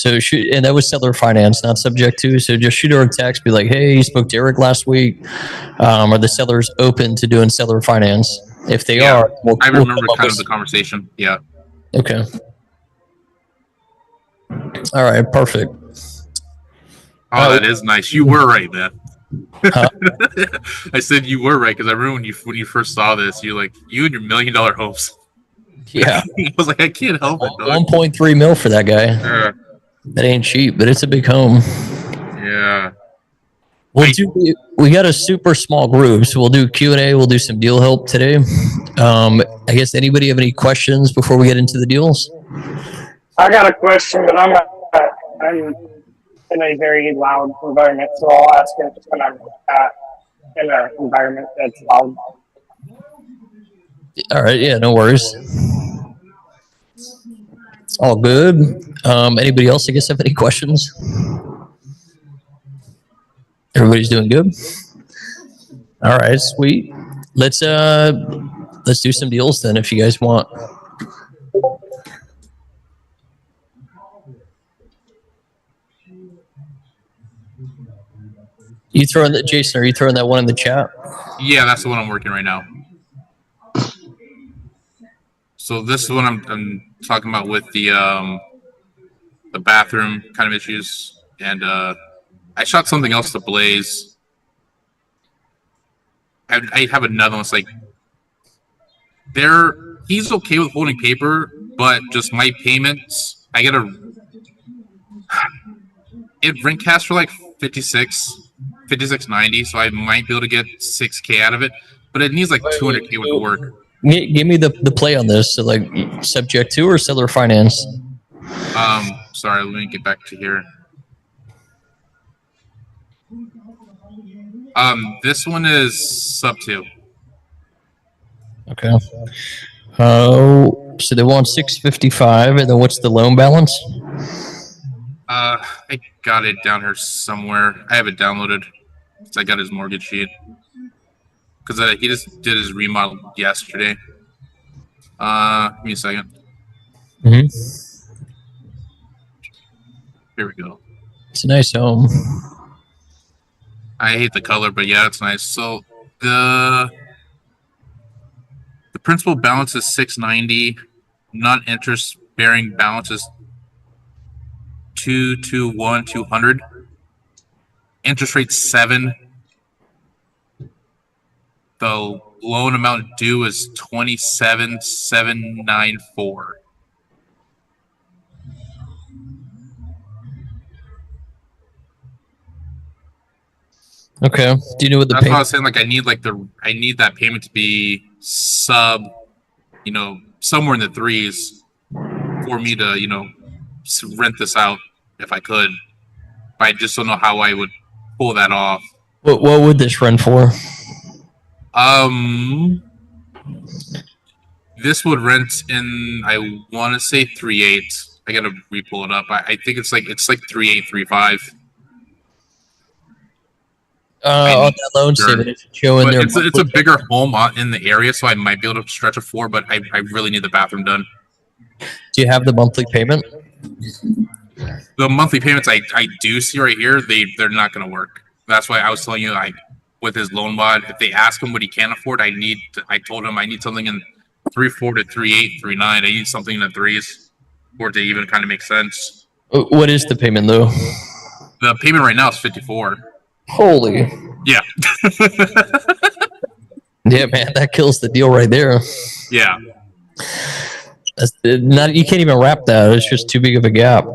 So and that was seller finance, not subject to. So just shoot her a text, be like, "Hey, you spoke to Eric last week. Are the sellers open to doing seller finance? If they are, I remember kind of the conversation. Yeah. Okay. All right. Perfect. Oh, that is nice. You were right, man. Huh? I said you were right because I remember when you first saw this, you and your $1 million homes. Yeah. I was like, I can't help it. 1.3 mil for that guy. Yeah. That ain't cheap, but it's a big home. Yeah. We got a super small group, so we'll do Q&A. We'll do some deal help today. I guess anybody have any questions before we get into the deals? I got a question, but I'm in a very loud environment, so I'll ask it when I'm in an environment that's loud. All right, yeah, no worries. All good. Anybody else, I guess, have any questions? Everybody's doing good? All right, sweet. Let's do some deals then if you guys want. You throwing that, Jason? Are you throwing that one in the chat? Yeah, that's the one I'm working right now. So this is what I'm talking about with the bathroom kind of issues, and I shot something else to Blaze. I have another one. It's like he's okay with holding paper, but just my payments, I get it rent cash for like 56.90, so I might be able to get $6K out of it, but it needs like $200K worth of work. Give me the play on this. So like subject to or seller finance? Sorry, let me get back to here. This one is sub 2. Okay. So they want 655, and then what's the loan balance? I got it down here somewhere. I have it downloaded. So I got his mortgage sheet because he just did his remodel yesterday. Give me a second. Here we go. It's a nice home. I hate the color, but yeah, it's nice. So the principal balance is $690. Non-interest bearing balance is $221,200. Interest rate 7. The loan amount due is $27,794. Okay. Do you know what the? That's what I was saying. Like, I need that payment to be somewhere in the 3s for me to rent this out if I could. But I just don't know how I would pull that off. What would this run for? This would rent in, I want to say 3.8. I gotta re-pull it up. I think it's like 3.8, 3.5. On that loan statement, it's showing there. It's a bigger home in the area, so I might be able to stretch it 4. But I really need the bathroom done. Do you have the monthly payment? The monthly payments I do see right here, they're not going to work. That's why I was telling you, with his loan mod, if they ask him what he can't afford, I told him I need something in 3.4 to 3.8, 3.9. I need something in the 3s for it to even kind of make sense. What is the payment though? The payment right now is 54. Holy. Yeah. Yeah, man, that kills the deal right there. Yeah. You can't even wrap that. It's just too big of a gap.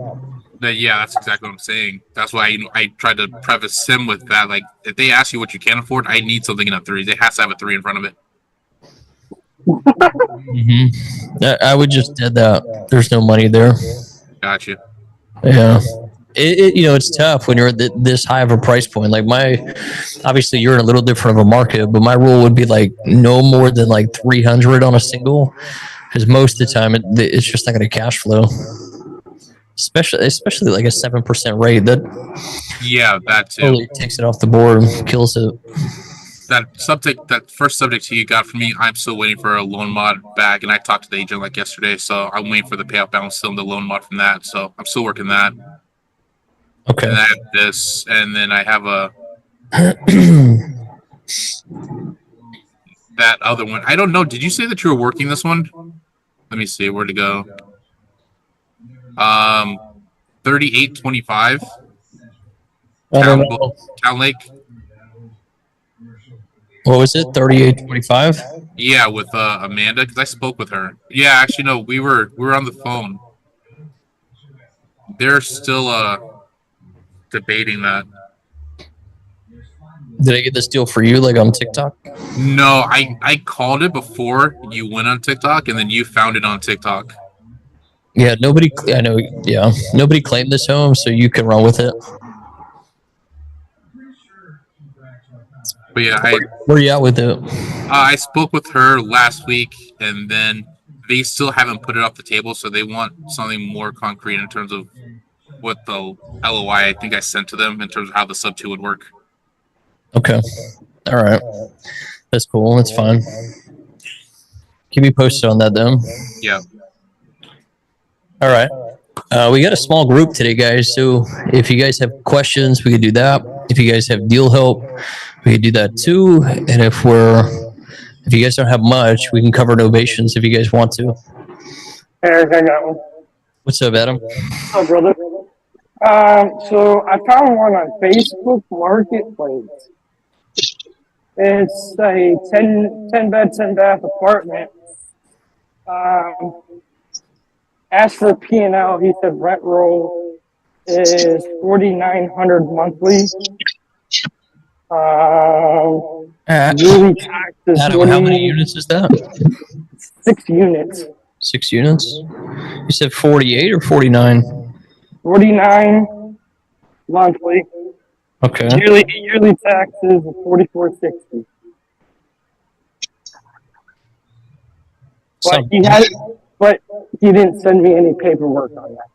Yeah, that's exactly what I'm saying. That's why I tried to preface him with that. Like, if they ask you what you can't afford, I need something in a 3. It has to have a 3 in front of it. I would just add that. There's no money there. Gotcha. Yeah. It's tough when you're at this high of a price point. Like obviously you're in a little different of a market, but my rule would be like no more than like 300 on a single, because most of the time it's just not going to cash flow. Especially like a 7% rate that. Yeah, that too. Totally takes it off the board, kills it. That first subject you got from me, I'm still waiting for a loan mod back, and I talked to the agent yesterday, so I'm waiting for the payout balance still in the loan mod from that. So I'm still working that. Okay. And I have this, and then I have that other one. I don't know. Did you say that you were working this one? Let me see. Where'd it go? 3825 I don't know. Town Lake. What was it? 3825? Yeah, with Amanda, because I spoke with her. Yeah, actually, no, we were on the phone. They're still debating that. Did I get this deal for you, like on TikTok? No, I called it before you went on TikTok, and then you found it on TikTok. Yeah, nobody. I know. Yeah, nobody claimed this home, so you can run with it. But yeah, Where you at with it? I spoke with her last week, and then they still haven't put it off the table, so they want something more concrete in terms of what the LOI I think I sent to them in terms of how the sub 2 would work. Okay. All right. That's cool. That's fine. Keep me posted on that, then. Yeah. All right. We got a small group today, guys. So if you guys have questions, we could do that. If you guys have deal help, we could do that too. And if you guys don't have much, we can cover novations if you guys want to. Eric, I got one. What's up, Adam? Oh, brother. So I found one on Facebook Marketplace. It's a 10 bed, 10 bath apartment. As for P&L, he said rent roll is $4,900 monthly. Yearly taxes. Adam, how many units is that? 6 units. 6 units? You said 48 or 49? 49 monthly. Okay. Yearly taxes of $4,460. But he didn't send me any paperwork on that.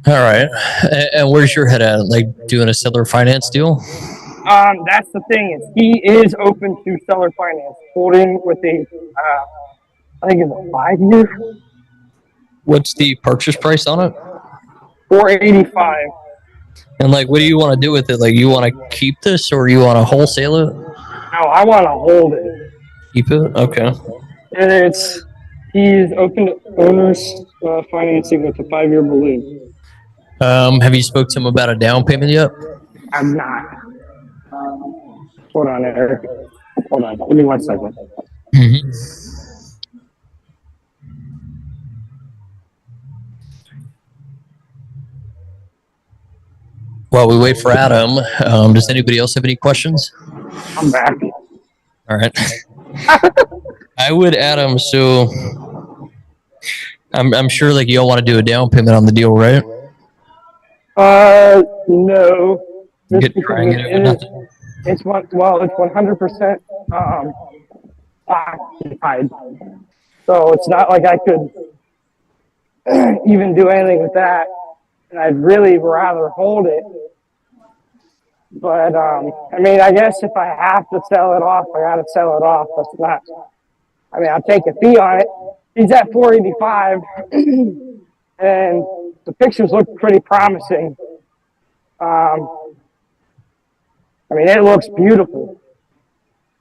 All right. And where's your head at? Like doing a seller finance deal? That's the thing is he is open to seller finance, holding with a, I think it's a 5-year. What's the purchase price on it? $485. And like, what do you want to do with it? Like, you want to keep this or you want to wholesale it? No, I want to hold it. Keep it? Okay. And he's open to owners financing with a 5-year balloon. Have you spoke to him about a down payment yet? I'm not. Hold on, Eric. Hold on. Give me 1 second. Mm-hmm. While we wait for Adam, does anybody else have any questions? I'm back. All right. I would, Adam. So I'm sure like you all want to do a down payment on the deal, right? No. Get trying it with nothing. It's 100% occupied. So it's not like I could even do anything with that. And I'd really rather hold it. But, I mean, I guess if I have to sell it off, I got to sell it off. That's not, I mean, I'll take a fee on it. He's at $485, and the pictures look pretty promising. I mean, it looks beautiful.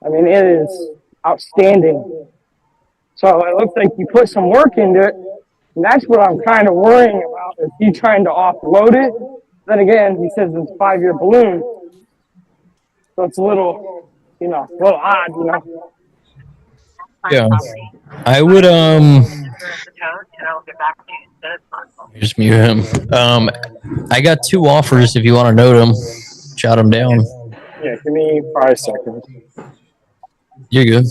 I mean, it is outstanding. So it looks like you put some work into it, and that's what I'm kind of worrying about, is he trying to offload it. Then again, he says it's a 5-year balloon. So it's a little, odd, Yeah. I would, just mute him. I got 2 offers if you want to note them. Jot them down. Yeah, give me 5 seconds. You're good.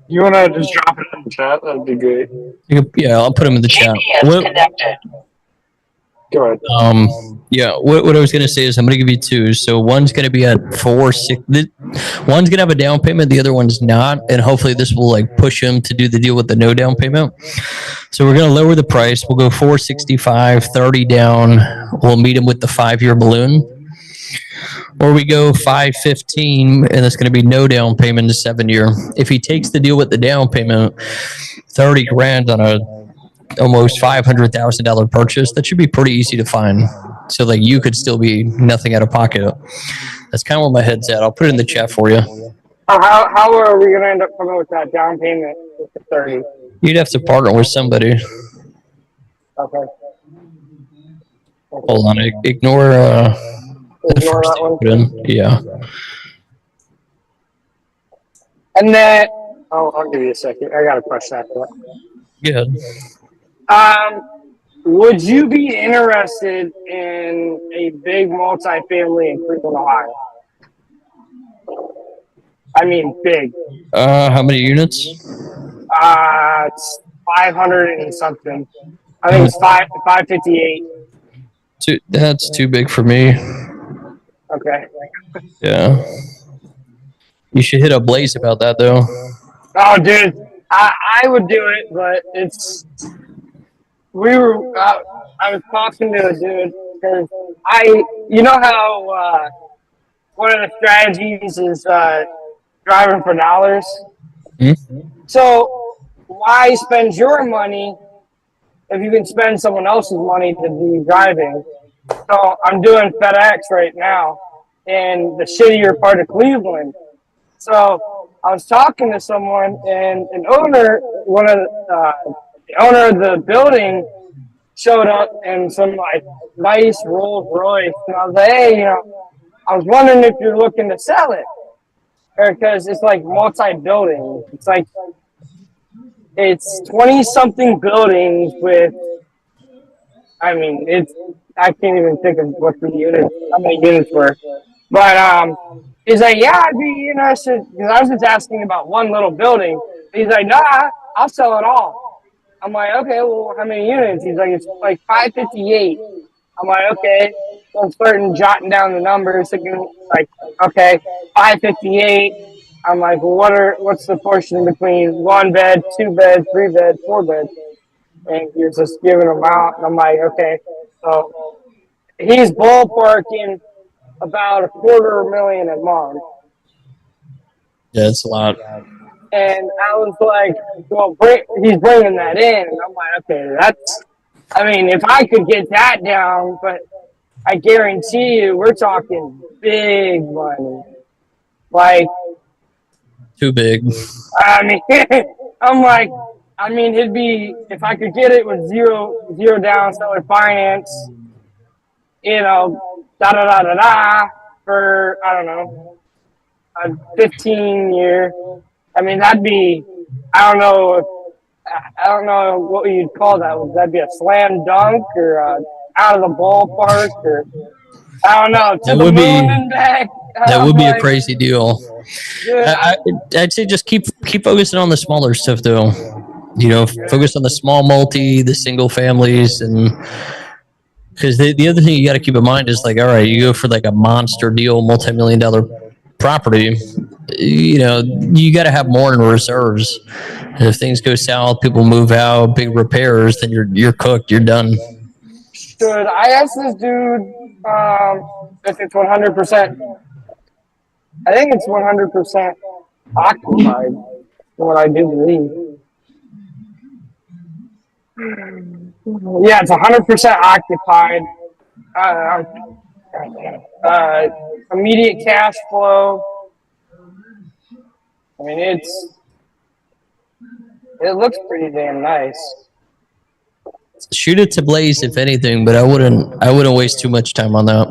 You want to just drop it in the chat? That'd be great. Yeah, I'll put them in the chat. Go ahead. Yeah, what I was gonna say is I'm gonna give you 2. So one's gonna be at 460. One's gonna have a down payment, the other one's not, and hopefully this will like push him to do the deal with the no down payment. So we're gonna lower the price. We'll go 465, 30 down. We'll meet him with the 5-year balloon. or we go 515 and it's going to be no down payment to 7 year. If he takes the deal with the down payment, 30 grand on a almost $500,000 purchase, that should be pretty easy to find. So like you could still be nothing out of pocket. That's kind of where my head's at. I'll put it in the chat for you. How are we gonna end up coming with that down payment with the 30? You'd have to partner with somebody. Okay. Hold on, ignore the Ignore first that one. thing I put in. Yeah. And then, I'll give you a second. I got a question after that. Good. Would you be interested in a big multifamily in Cleveland, Ohio? I mean, big. How many units? It's 500 and something. I think it's 558. That's too big for me. Okay. Yeah. You should hit up Blaze about that though. Oh, dude, I would do it, but it's. I was talking to a dude because you know how one of the strategies is driving for dollars. Mm-hmm. So why spend your money if you can spend someone else's money to be driving? So I'm doing FedEx right now in the shittier part of Cleveland. So I was talking to someone, and the owner of the building showed up in some like nice Rolls Royce, and I was like, hey, I was wondering if you're looking to sell it, because it's like multi-building. It's 20-something buildings with. I mean, I can't even think of how many units were, but he's like, yeah, I'd be interested, because I was just asking about one little building. He's like, nah, I'll sell it all. I'm like, okay, well, how many units? He's like, it's like 558. I'm like, okay. So I'm starting jotting down the numbers, thinking like, okay, 558. I'm like, well, what's the portion between 1 bed, 2 bed, 3 bed, 4 bed? And you're just giving them out. And I'm like, okay. So he's ballparking about $250,000 a month. Yeah, it's a lot. And I was like, well, he's bringing that in. And I'm like, okay, if I could get that down, but I guarantee you, we're talking big money. Like, too big. I'm like, it'd be, if I could get it with zero down seller finance, for, I don't know, a 15-year. That'd be, I don't know what you'd call that. Would that be a slam dunk or out of the ballpark, or I don't know, to the moon and back? That would be a crazy deal. Yeah, I'd say just keep focusing on the smaller stuff though. Focus on the small multi, the single families, and because the other thing you got to keep in mind is like, all right, you go for like a monster deal, multi-million-dollar property. You got to have more in reserves. And if things go south, people move out, big repairs, then you're cooked. You're done. Should I ask this dude if it's 100%? I think it's 100% occupied, from what I do believe. Yeah, it's 100% occupied. Immediate cash flow. It looks pretty damn nice. Shoot it to Blaze if anything, but I wouldn't waste too much time on that.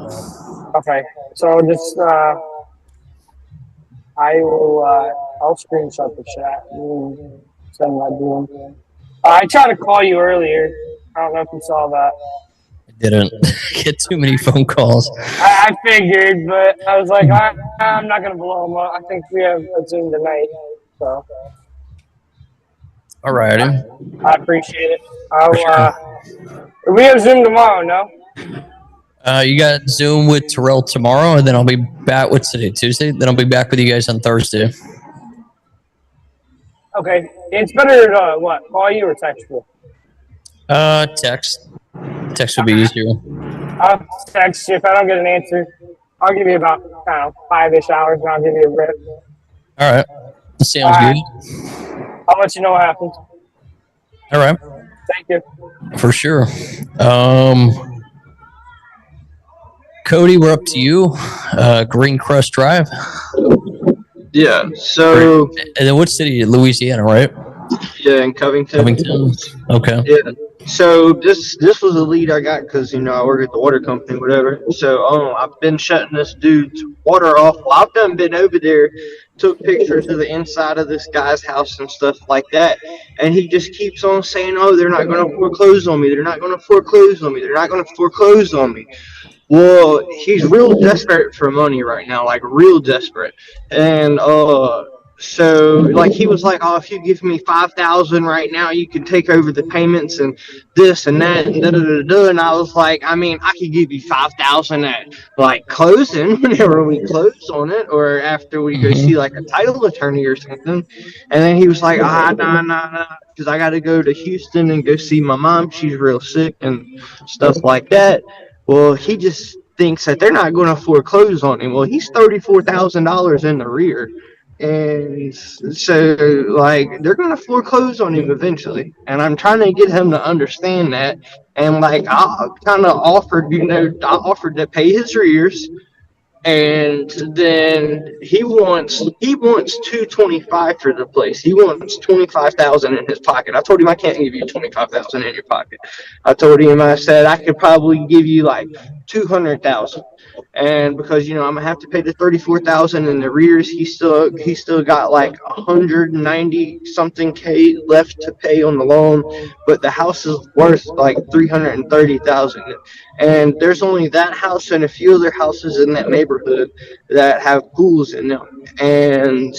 Okay, so just I'll screenshot the chat and send that to him. I tried to call you earlier. I don't know if you saw that. I didn't get too many phone calls. I figured, but I was like, I'm not gonna blow him up. I think we have a Zoom tonight, so. All righty. I appreciate it. We have Zoom tomorrow, no? You got Zoom with Terrell tomorrow, and then I'll be back. What's today? Tuesday? Then I'll be back with you guys on Thursday. Okay. It's better to call you or text you? Text. Text would be easier. I'll text you if I don't get an answer. I'll give you about, I don't know, 5-ish hours and I'll give you a rip. All right. Sounds All right. good. I'll let you know what happens. All right. Thank you. For sure. Cody, we're up to you. Green Crust Drive. Yeah. So And then what city? Louisiana, right? yeah, in Covington. Covington. Okay. Yeah. So this was a lead I got because I work at the water company, whatever. So I've been shutting this dude's water off. Well, I've done been over there, took pictures of the inside of this guy's house and stuff like that, and he just keeps on saying, "Oh, they're not going to foreclose on me. They're not going to foreclose on me. They're not going to foreclose on me." Well, he's real desperate for money right now, like real desperate, and so like he was like, "Oh, if you give me 5,000 right now, you can take over the payments and this and that and da da da da." And I was like, "I mean, I could give you 5,000 at like closing whenever we close on it, or after we go see like a title attorney or something." And then he was like, nah, because I got to go to Houston and go see my mom. She's real sick and stuff like that." Well, he just thinks that they're not going to foreclose on him. Well, he's $34,000 in the rear. And so, like, they're going to foreclose on him eventually. And I'm trying to get him to understand that. And, like, I kind of offered, I offered to pay his arrears. And then he wants $225 for the place. He wants $25,000 in his pocket. I told him I can't give you $25,000 in your pocket. I told him, I said I could probably give you like $200,000. And because I'm gonna have to pay the $34,000 in the arrears, he still got like 190 something K left to pay on the loan, but the house is worth like $330,000. And there's only that house and a few other houses in that neighborhood that have pools in them. And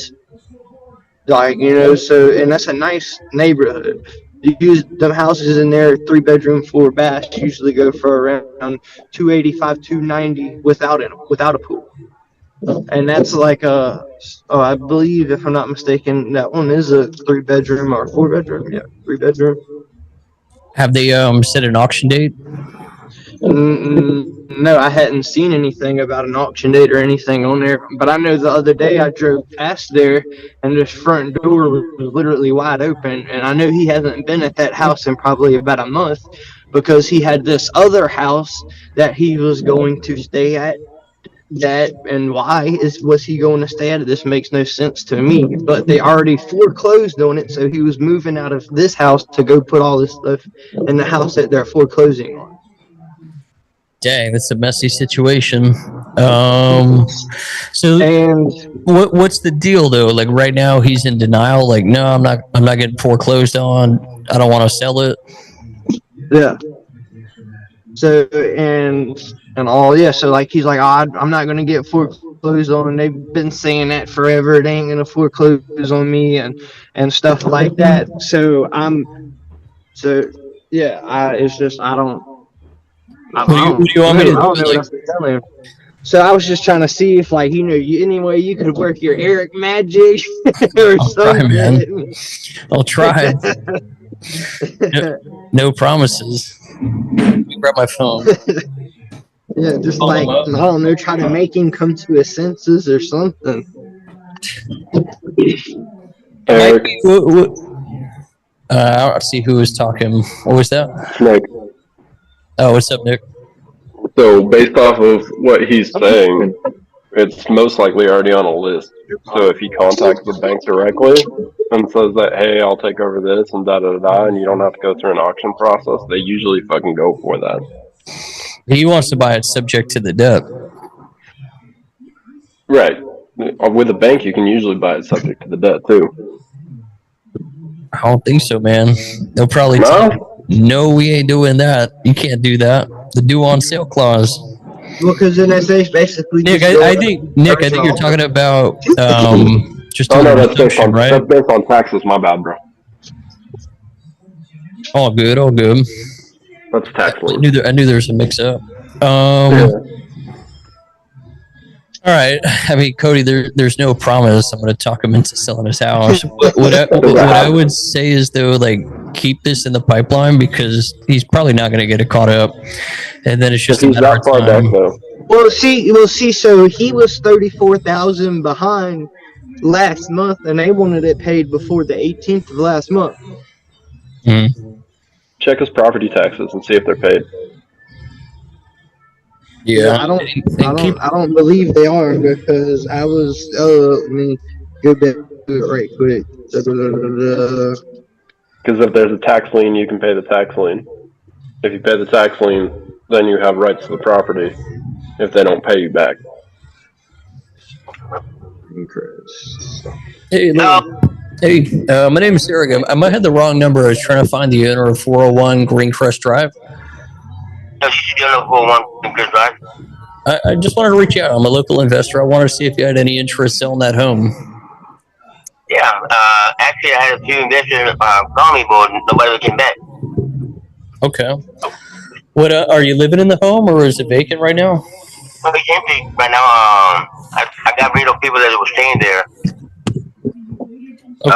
like, so, and that's a nice neighborhood. You use them houses in there, 3-bedroom, 4 baths, usually go for around 285, 290 without a pool. And that's like I believe, if I'm not mistaken, that one is a 3-bedroom or 4-bedroom. Yeah, 3-bedroom. Have they set an auction date? No, I hadn't seen anything about an auction date or anything on there. But I know the other day I drove past there and this front door was literally wide open. And I know he hasn't been at that house in probably about a month because he had this other house that he was going to stay at. And why was he going to stay at it? This makes no sense to me. But they already foreclosed on it, so he was moving out of this house to go put all this stuff in the house that they're foreclosing on. Dang, that's a messy situation. So And what's the deal though? Like right now he's in denial. Like, no, I'm not getting foreclosed on. I don't want to sell it. yeah. So and all, yeah. So like he's like, I'm not gonna get foreclosed on, and they've been saying that forever. They ain't gonna foreclose on me and stuff like that. So yeah. It's just I don't. What do you want me to I don't do? know what else to tell him. So I was just trying to see if, like, any way you could work your Eric magic or I'll something. try, man. I'll try. No promises. Let me grab my phone. Yeah, just Call like, him up. I don't know, try to make him come to his senses or something. Eric, I'll see who was talking. What was that? Nick. Oh, what's up, Nick? So based off of what he's saying, it's most likely already on a list. So if he contacts the bank directly and says that, hey, I'll take over this and da-da-da-da, and you don't have to go through an auction process, they usually fucking go for that. He wants to buy it subject to the debt. Right. With a bank, you can usually buy it subject to the debt, too. I don't think so, man. They'll probably tell you, no, we ain't doing that. You can't do that. The due on sale clause. Well, because then that's basically Nick, just I think you're talking about just Oh, no, doing that's based redemption, on, right? that's based on taxes. My bad, bro. All good, all good. That's tax I lien. knew there was a mix up. All right. I mean, Cody, there's no promise I'm going to talk him into selling his house. What I would say is, though, like, keep this in the pipeline because he's probably not going to get it caught up. And then it's just a He's matter that of far back, time. though. Well, see. So he was 34,000 behind last month, and they wanted it paid before the 18th of last month. Check his property taxes and see if they're paid. Yeah, I don't. and keep I don't believe they are because I was. Let me go back to it right quick. Because if there's a tax lien, you can pay the tax lien. If you pay the tax lien, then you have rights to the property if they don't pay you back. Hey, my name is Eric. I might have the wrong number. I was trying to find the owner of 401 Greencrest Drive. No, she's still on 401 Greencrest Drive. I just wanted to reach out. I'm a local investor. I wanted to see if you had any interest selling that home. Yeah, actually, I had a few investors call me, but nobody came back. Okay. What are you living in the home, or is it vacant right now? Well, it's empty right now. I got rid of people that were staying there. Okay. I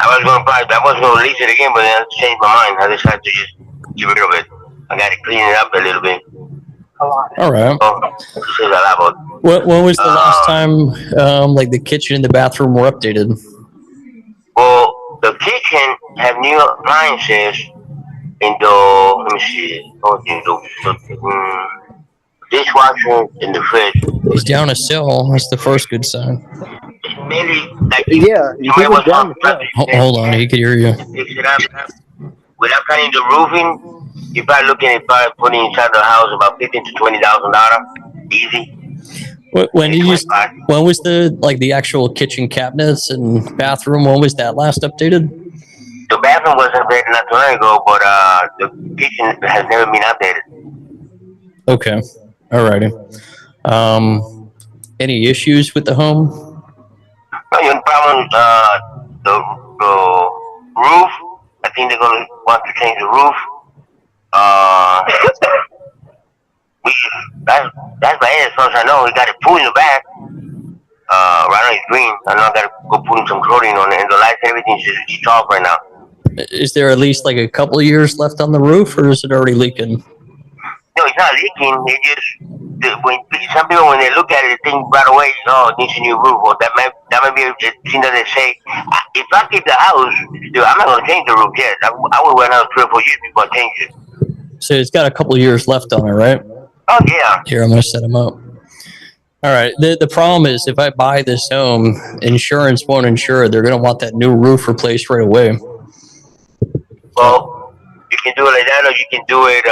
was going to lease it again, but then I changed my mind. I decided to just get rid of it. I got to clean it up a little bit. All right. Says a lot, but When was the last time, like the kitchen and the bathroom were updated? well, the kitchen have new appliances in the, let me see, dishwasher in the fridge. He's down a sill. That's the first good sign. It's mainly like Yeah, you somebody can was down on the hill. Hold on, he could hear you. fix it up. Without cutting the roofing, you're probably looking at probably putting inside the house about $15,000 to $20,000, easy. When was the actual kitchen cabinets and bathroom? When was that last updated? The bathroom was updated not too long ago, but the kitchen has never been updated. Okay. Alrighty. Any issues with the home? The only problem, the roof. I think they're gonna want to change the roof. That's my end as far as I know. We got a pool in the back. Right now it's green. I know I gotta go put in some chlorine on it, and the lights and everything's just off right now. Is there at least like a couple of years left on the roof, or is it already leaking? No, it's not leaking. It just when some people when they look at it, they think right away, oh, it needs a new roof. Or that might be a thing that they say. If I keep the house, I'm not gonna change the roof yet. I will wait another 3 or 4 years before I change it. So it's got a couple of years left on it, right? Oh yeah. Here, I'm going to set them up. All right. The problem is if I buy this home, insurance won't insure it. They're going to want that new roof replaced right away. Well, you can do it like that, or you can do it.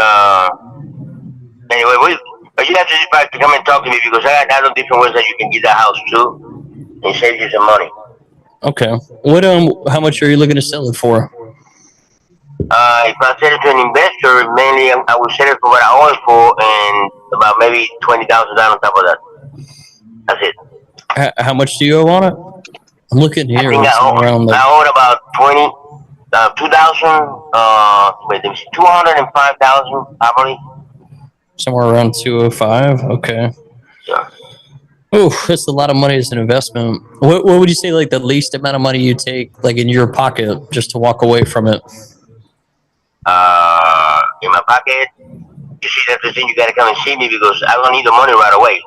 Anyway, but you have to just come and talk to me because I got other different ways that you can get the house too, and save you some money. Okay. What how much are you looking to sell it for? If I sell it to an investor, mainly I would sell it for what I own it for, and about maybe $20,000 on top of that. That's it. How much do you owe on it? I'm looking here. I think It's around like, I own about 205,000 probably. somewhere around 205. Okay. Yeah. Oh, that's a lot of money as an investment. What would you say like the least amount of money you take like in your pocket just to walk away from it? In my pocket. You see, that's the thing. You gotta come and see me because I don't need the money right away.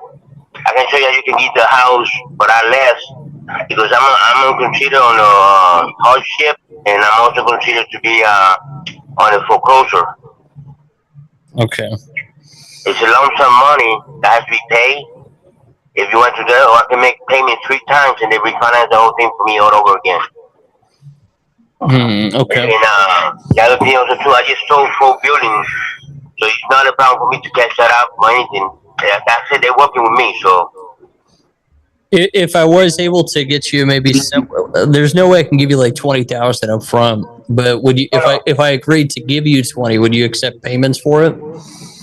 I can show you how you can get the house, but I less because I'm considered on a hardship, and I'm also considered to be on a foreclosure. Okay. It's a lump sum money that has to be paid. If you want to do it, or I can make payment 3 times and they refinance the whole thing for me all over again. Okay. And the other thing also too, I just sold 4 buildings, so it's not a problem for me to catch that up or anything. Like I said, they're working with me, so. If I was able to get you maybe there's no way I can give you like 20,000 up front, but would you if I agreed to give you 20, would you accept payments for it?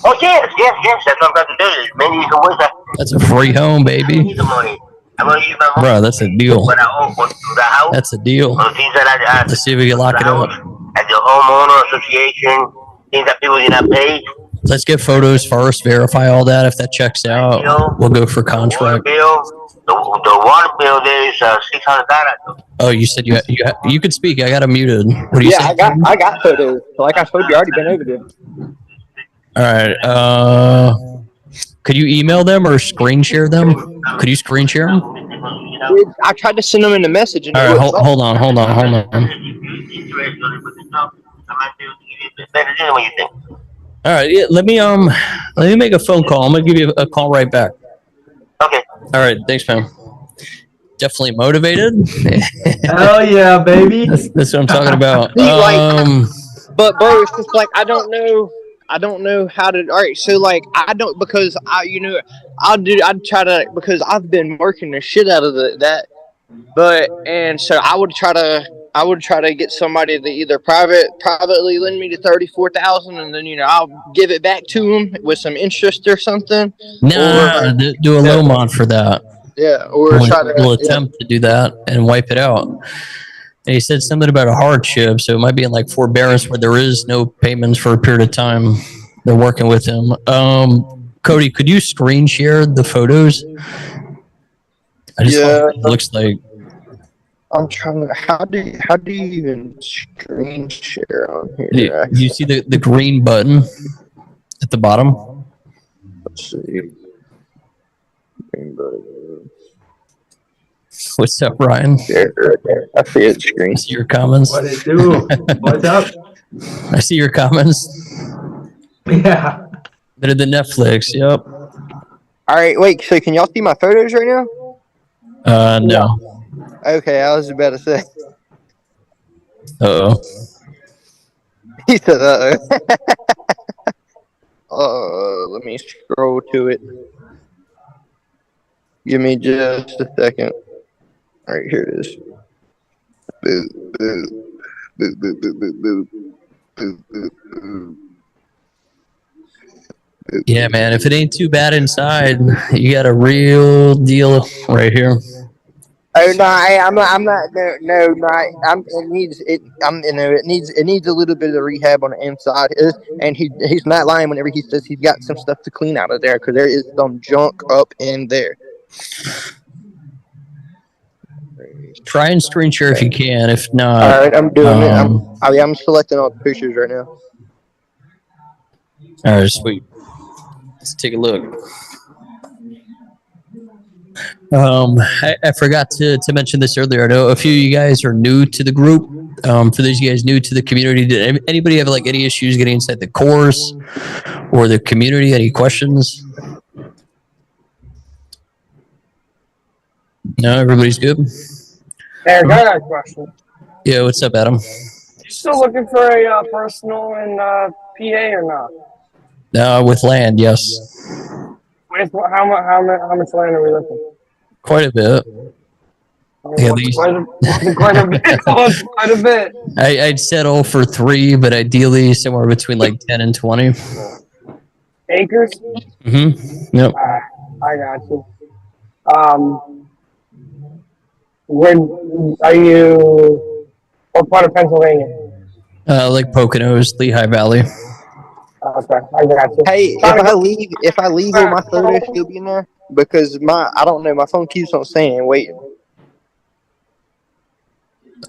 Oh yes, that's what I'm about to do. Maybe you can wait that. That's a free home, I baby. need the money. I'm gonna use my money. Bro, that's a deal. But I own the house. That's a deal. On the things that I Let's see if we can lock it up. At the homeowner association, things that people did not pay. Let's get photos first, verify all that. If that checks out, we'll go for contract. The water bill there is $600. Oh, you said you could speak. I got it muted. What do you say? I got photos. Like I told you, I already been over there. All right. Could you email them or screen share them? Could you screen share them? All I tried to send them in the message. And right, hold on. What you think? All right, yeah, let me make a phone call. I'm gonna give you a call right back. Okay. All right, thanks, man. Definitely motivated. Hell yeah, baby. That's what I'm talking about. But bro, it's just like I don't know how to. All right, so like I'd try to, because I've been working the shit out of that, and so I would try to get somebody to either privately lend me the 34,000, and then I'll give it back to them with some interest or something. Nah, do a low mod for that. Yeah, or we'll attempt to do that and wipe it out. And he said something about a hardship, so it might be in like forbearance where there is no payments for a period of time. They're working with him. Cody, could you screen share the photos? It looks like. I'm trying to. How do you even screen share on here? Do you see the green button at the bottom? Let's see. Green button. What's up, Ryan? There, right there. I see it screen. I see your comments. What it do? What's up? I see your comments. Yeah. Better than Netflix. Yep. All right, wait. So can y'all see my photos right now? No. Okay, I was about to say. Uh-oh. He said, uh-oh. Let me scroll to it. Give me just a second. All right, here it is. Boop, boop, boop, boop, boop, boop, boop, boop, boop, boop. Yeah, man. If it ain't too bad inside, you got a real deal right here. Oh no, I'm not. No. It needs a little bit of rehab on the inside, and he's not lying whenever he says he's got some stuff to clean out of there, because there is some junk up in there. Try and screen share if you can. If not, all right, I'm doing it. I'm selecting all the pictures right now. All right, sweet. Let's take a look. I forgot to mention this earlier. I know a few of you guys are new to the group. For those of you guys new to the community, did anybody have like any issues getting inside the course or the community? Any questions? No, everybody's good. Eric, I got a question. Yeah, what's up, Adam? You still looking for a personal in PA or not? With land, yes. With how much land are we looking? Quite a bit. At least. Quite a bit. Quite a bit. I'd settle for 3, but ideally somewhere between like 10 and 20. Acres? Mm-hmm. Yep. I got you. Where are you? What part of Pennsylvania? Like Poconos, Lehigh Valley. Okay, I got you. Hey, if I leave, will my photo still be in there? Because I don't know, my phone keeps on saying waiting.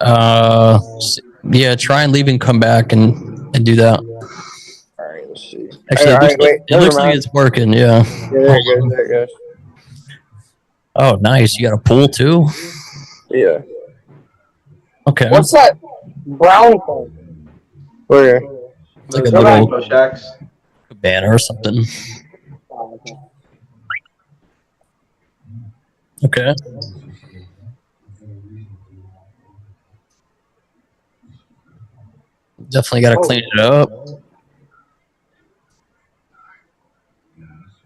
Yeah, try and leave and come back and do that. All right, let's see. Actually, it looks like it's working. Yeah. There it goes. There it goes. Oh, nice. You got a pool too? Yeah. Okay. What's that brown thing? Where? It's like a Go little back, Shacks. banner or something. Okay. Definitely got to clean it up.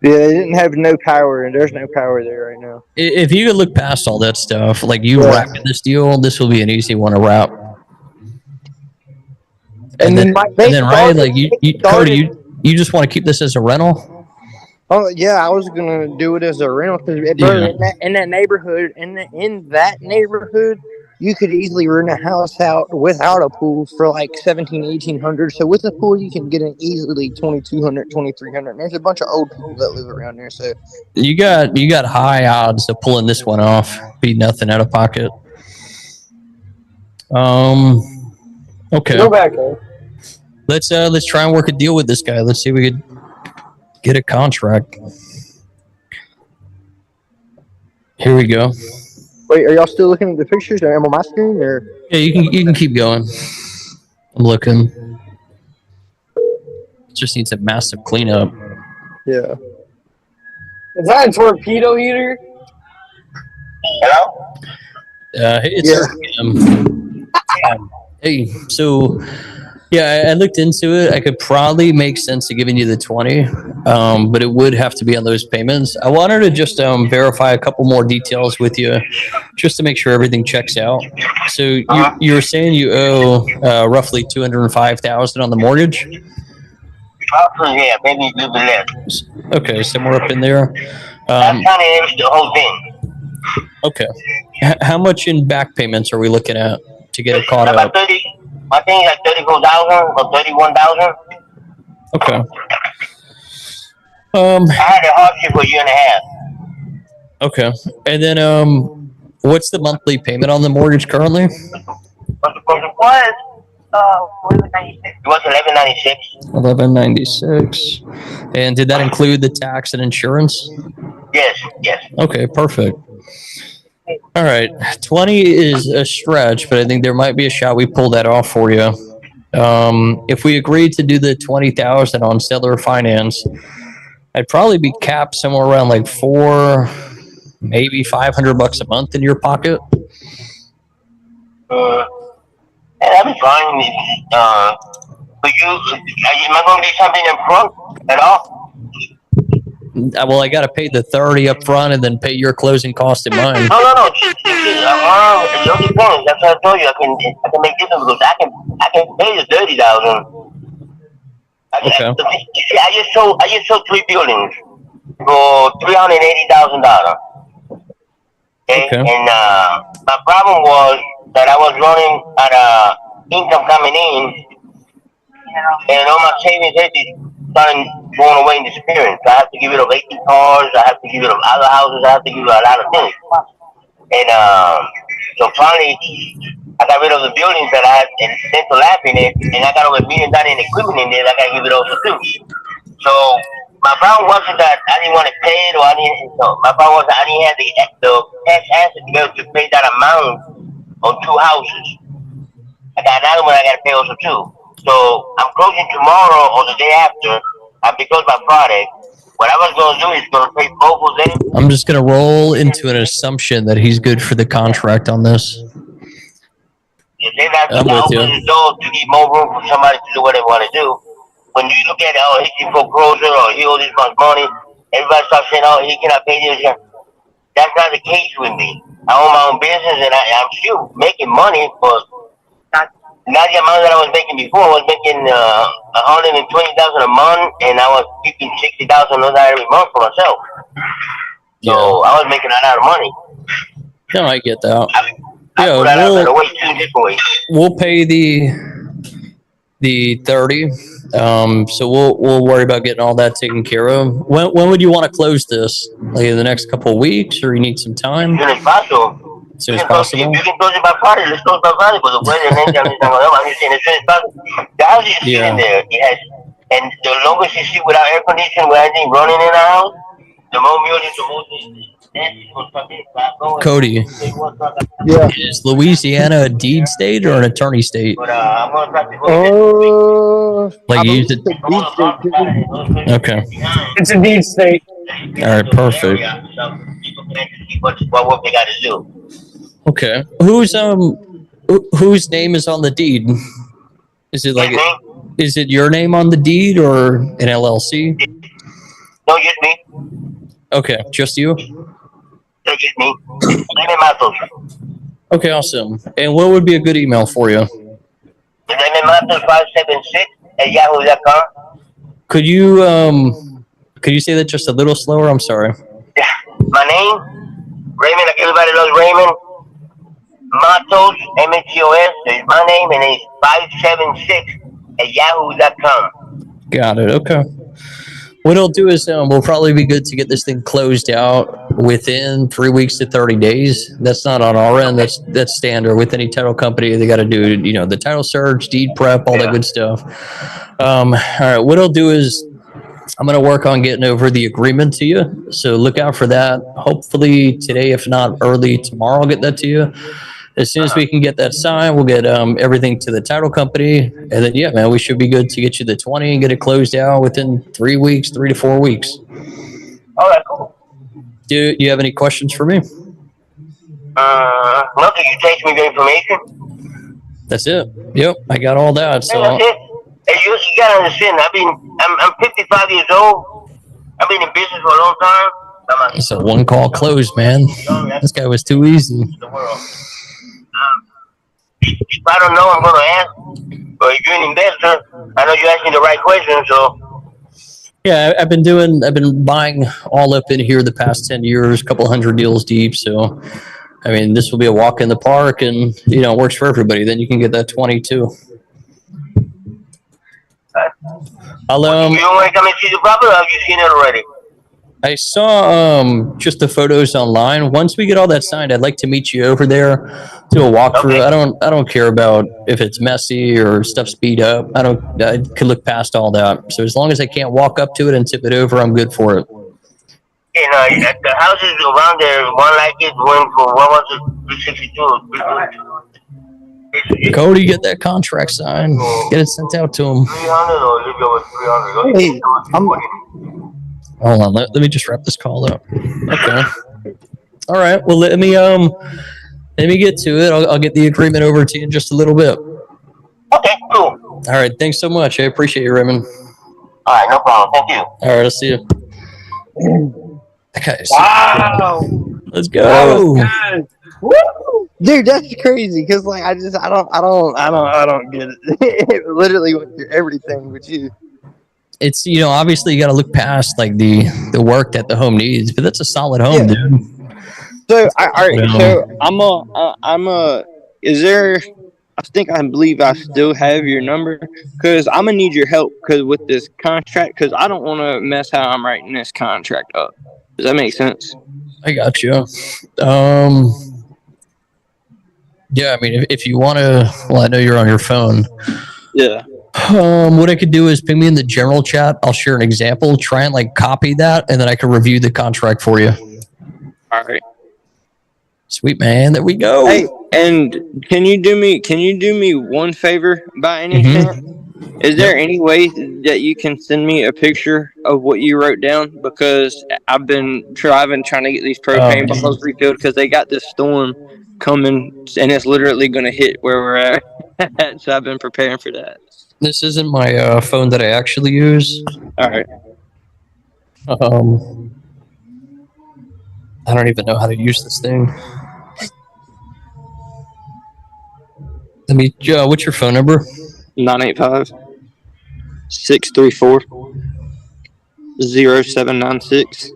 Yeah, they didn't have no power, and there's no power there right now. If you could look past all that stuff, like you wrapping this deal, this will be an easy one to wrap. And then Ryan, like Cody, you just want to keep this as a rental? Oh yeah, I was gonna do it as a rental because in that neighborhood, you could easily rent a house out without a pool for like $1,700-1,800. So with a pool, you can get an easily $2,200-2,300. And there's a bunch of old people that live around there. So you got high odds of pulling this one off. Be nothing out of pocket. Okay. Go back there. Let's try and work a deal with this guy. Let's see if we could get a contract. Here we go. Wait, are y'all still looking at the pictures? Or am I on my screen or? Yeah, you can keep going. I'm looking. Just needs a massive cleanup. Yeah. Is that a torpedo heater? Hello? Hey, so yeah, I looked into it. I could probably make sense of giving you the 20, but it would have to be on those payments. I wanted to just verify a couple more details with you, just to make sure everything checks out. So you were saying you owe roughly $205,000 on the mortgage. Yeah, maybe a little bit less. Okay, somewhere up in there. I'm trying to average the whole thing. Okay, how much in back payments are we looking at to get it caught About up? 30. I think it's like 34,000 or 31,000. Okay. I had a hardship for a year and a half. Okay. And then what's the monthly payment on the mortgage currently? It was 1196. 1196. And did that include the tax and insurance? Yes, yes. Okay, perfect. All right. 20 is a stretch, but I think there might be a shot we pull that off for you. If we agreed to do the 20,000 on seller finance, I'd probably be capped somewhere around like maybe $500 a month in your pocket. That'd be fine. But am I going to get something in front at all? Well, I got to pay the 30 up front and then pay your closing cost in mine. No. It all depends. That's what I told you. I can make different because I can pay the 30,000. Okay. I just sold 3 buildings for $380,000. Okay. And my problem was that I was running out of income coming in, and all my savings had started going away and disappearing. So I have to give it up 18 cars. I have to give it up other houses. I have to give it up a lot of things. And so finally, I got rid of the buildings that I had in Central Lab in it, and I got over $1 million in equipment in there that I got to give it over too. So my problem wasn't that I didn't want to pay it, or I didn't. No, my problem was that I didn't have the cash asset to be able to pay that amount on 2 houses. I got another one I got to pay also too. So I'm closing tomorrow or the day after. Because my product, what I was going to do is going to pay both of them. I'm just going to roll into an assumption that he's good for the contract on this. And then I I'm with you. open the door to give more room for somebody to do what they want to do. When you look at it, oh, he's in foreclosure or he owes this much money, everybody starts saying, oh, he cannot pay this. That's not the case with me. I own my own business and I'm still making money, but not the amount that I was making before. I was making $120,000 a month, and I was keeping $60,000 every month for myself. So I was making a lot of money. No, I get that. We'll pay the 30. So we'll worry about getting all that taken care of. When would you want to close this? Like in the next couple of weeks, or you need some time? As soon as possible. As soon as possible. You can close it by Friday. Let's close by Friday. But the weather and I'm just saying as soon as possible. The house is sitting there. It has, and the longer you sit without air conditioning, with anything running in the house, the more muted, the more. Cody, Yeah. is Louisiana a deed state or an attorney state? But I'm gonna try to go. Like I you use believe it. it's a deed state. Okay. It's a deed state. All right. Perfect. What they got to do? Okay. Whose name is on the deed? Is it like is it your name on the deed or an LLC? No, just me. Okay, just you. Just me. Raymond Matos. Okay, awesome. And what would be a good email for you? Raymond Matos 576@yahoo.com. Could you say that just a little slower? I'm sorry. Yeah. My name, Raymond. Like everybody loves Raymond. Matos, Matos, is my name, and it's 576@yahoo.com. Got it. Okay. What I'll do is we'll probably be good to get this thing closed out within 3 weeks to 30 days. That's not on our end. That's standard with any title company. They got to do the title search, deed prep, all that good stuff. All right. What I'll do is I'm going to work on getting over the agreement to you. So look out for that. Hopefully today, if not early tomorrow, I'll get that to you. As soon as we can get that signed, we'll get everything to the title company. And then, yeah, man, we should be good to get you the 20 and get it closed out within 3 weeks, 3 to 4 weeks. All right, cool. Do you have any questions for me? No, can you text me the information? That's it. Yep, I got all that. So That's it. Hey, you gotta understand. I'm 55 years old. I've been in business for a long time. it's a one call close, man. This guy was too easy. The world. If I don't know, I'm gonna ask. But if you're an investor, I know you're asking the right question, so. Yeah, I've been buying all up in here the past 10 years, a couple hundred deals deep. So, I mean, this will be a walk in the park and, you know, it works for everybody. Then you can get that 22. I'll, You don't want to come and see the property, or have you seen it already? I saw just the photos online. Once we get all that signed, I'd like to meet you over there, do a walkthrough. Okay. I don't care about if it's messy or stuff speed up. I could look past all that. So as long as I can't walk up to it and tip it over, I'm good for it. You know, the houses around there, one like it went for, what was it, 362? Cody, get that contract signed. Get it sent out to him. 300 or a little over 300? Hey, Hold on, let me just wrap this call up. Okay. All right. Well, let me get to it. I'll get the agreement over to you in just a little bit. Okay, cool. All right. Thanks so much. I appreciate you, Raymond. All right, no problem. Thank you. All right. I'll see you. Okay. So Wow. let's go. Woo! dude, that's crazy. Cause like I don't get it. It literally went through everything with you. It's, you know, obviously you got to look past like the work that the home needs, but that's a solid home, dude. So is there? I believe I still have your number because I'm gonna need your help because with this contract because I don't want to mess how I'm writing this contract up. Does that make sense? I got you. Yeah, I mean, if you want to, well, I know you're on your phone. Yeah. What I could do is ping me in the general chat. I'll share an example. Try and like copy that, and then I can review the contract for you. All right. Sweet, man. There we go. Hey, and can you do me one favor by any chance? Is there any way that you can send me a picture of what you wrote down? Because I've been trying to get these propane bottles refilled because they got this storm coming and it's literally going to hit where we're at. So I've been preparing for that. This isn't my phone that I actually use. All right. I don't even know how to use this thing. Let me. What's your phone number? 985-634-0796.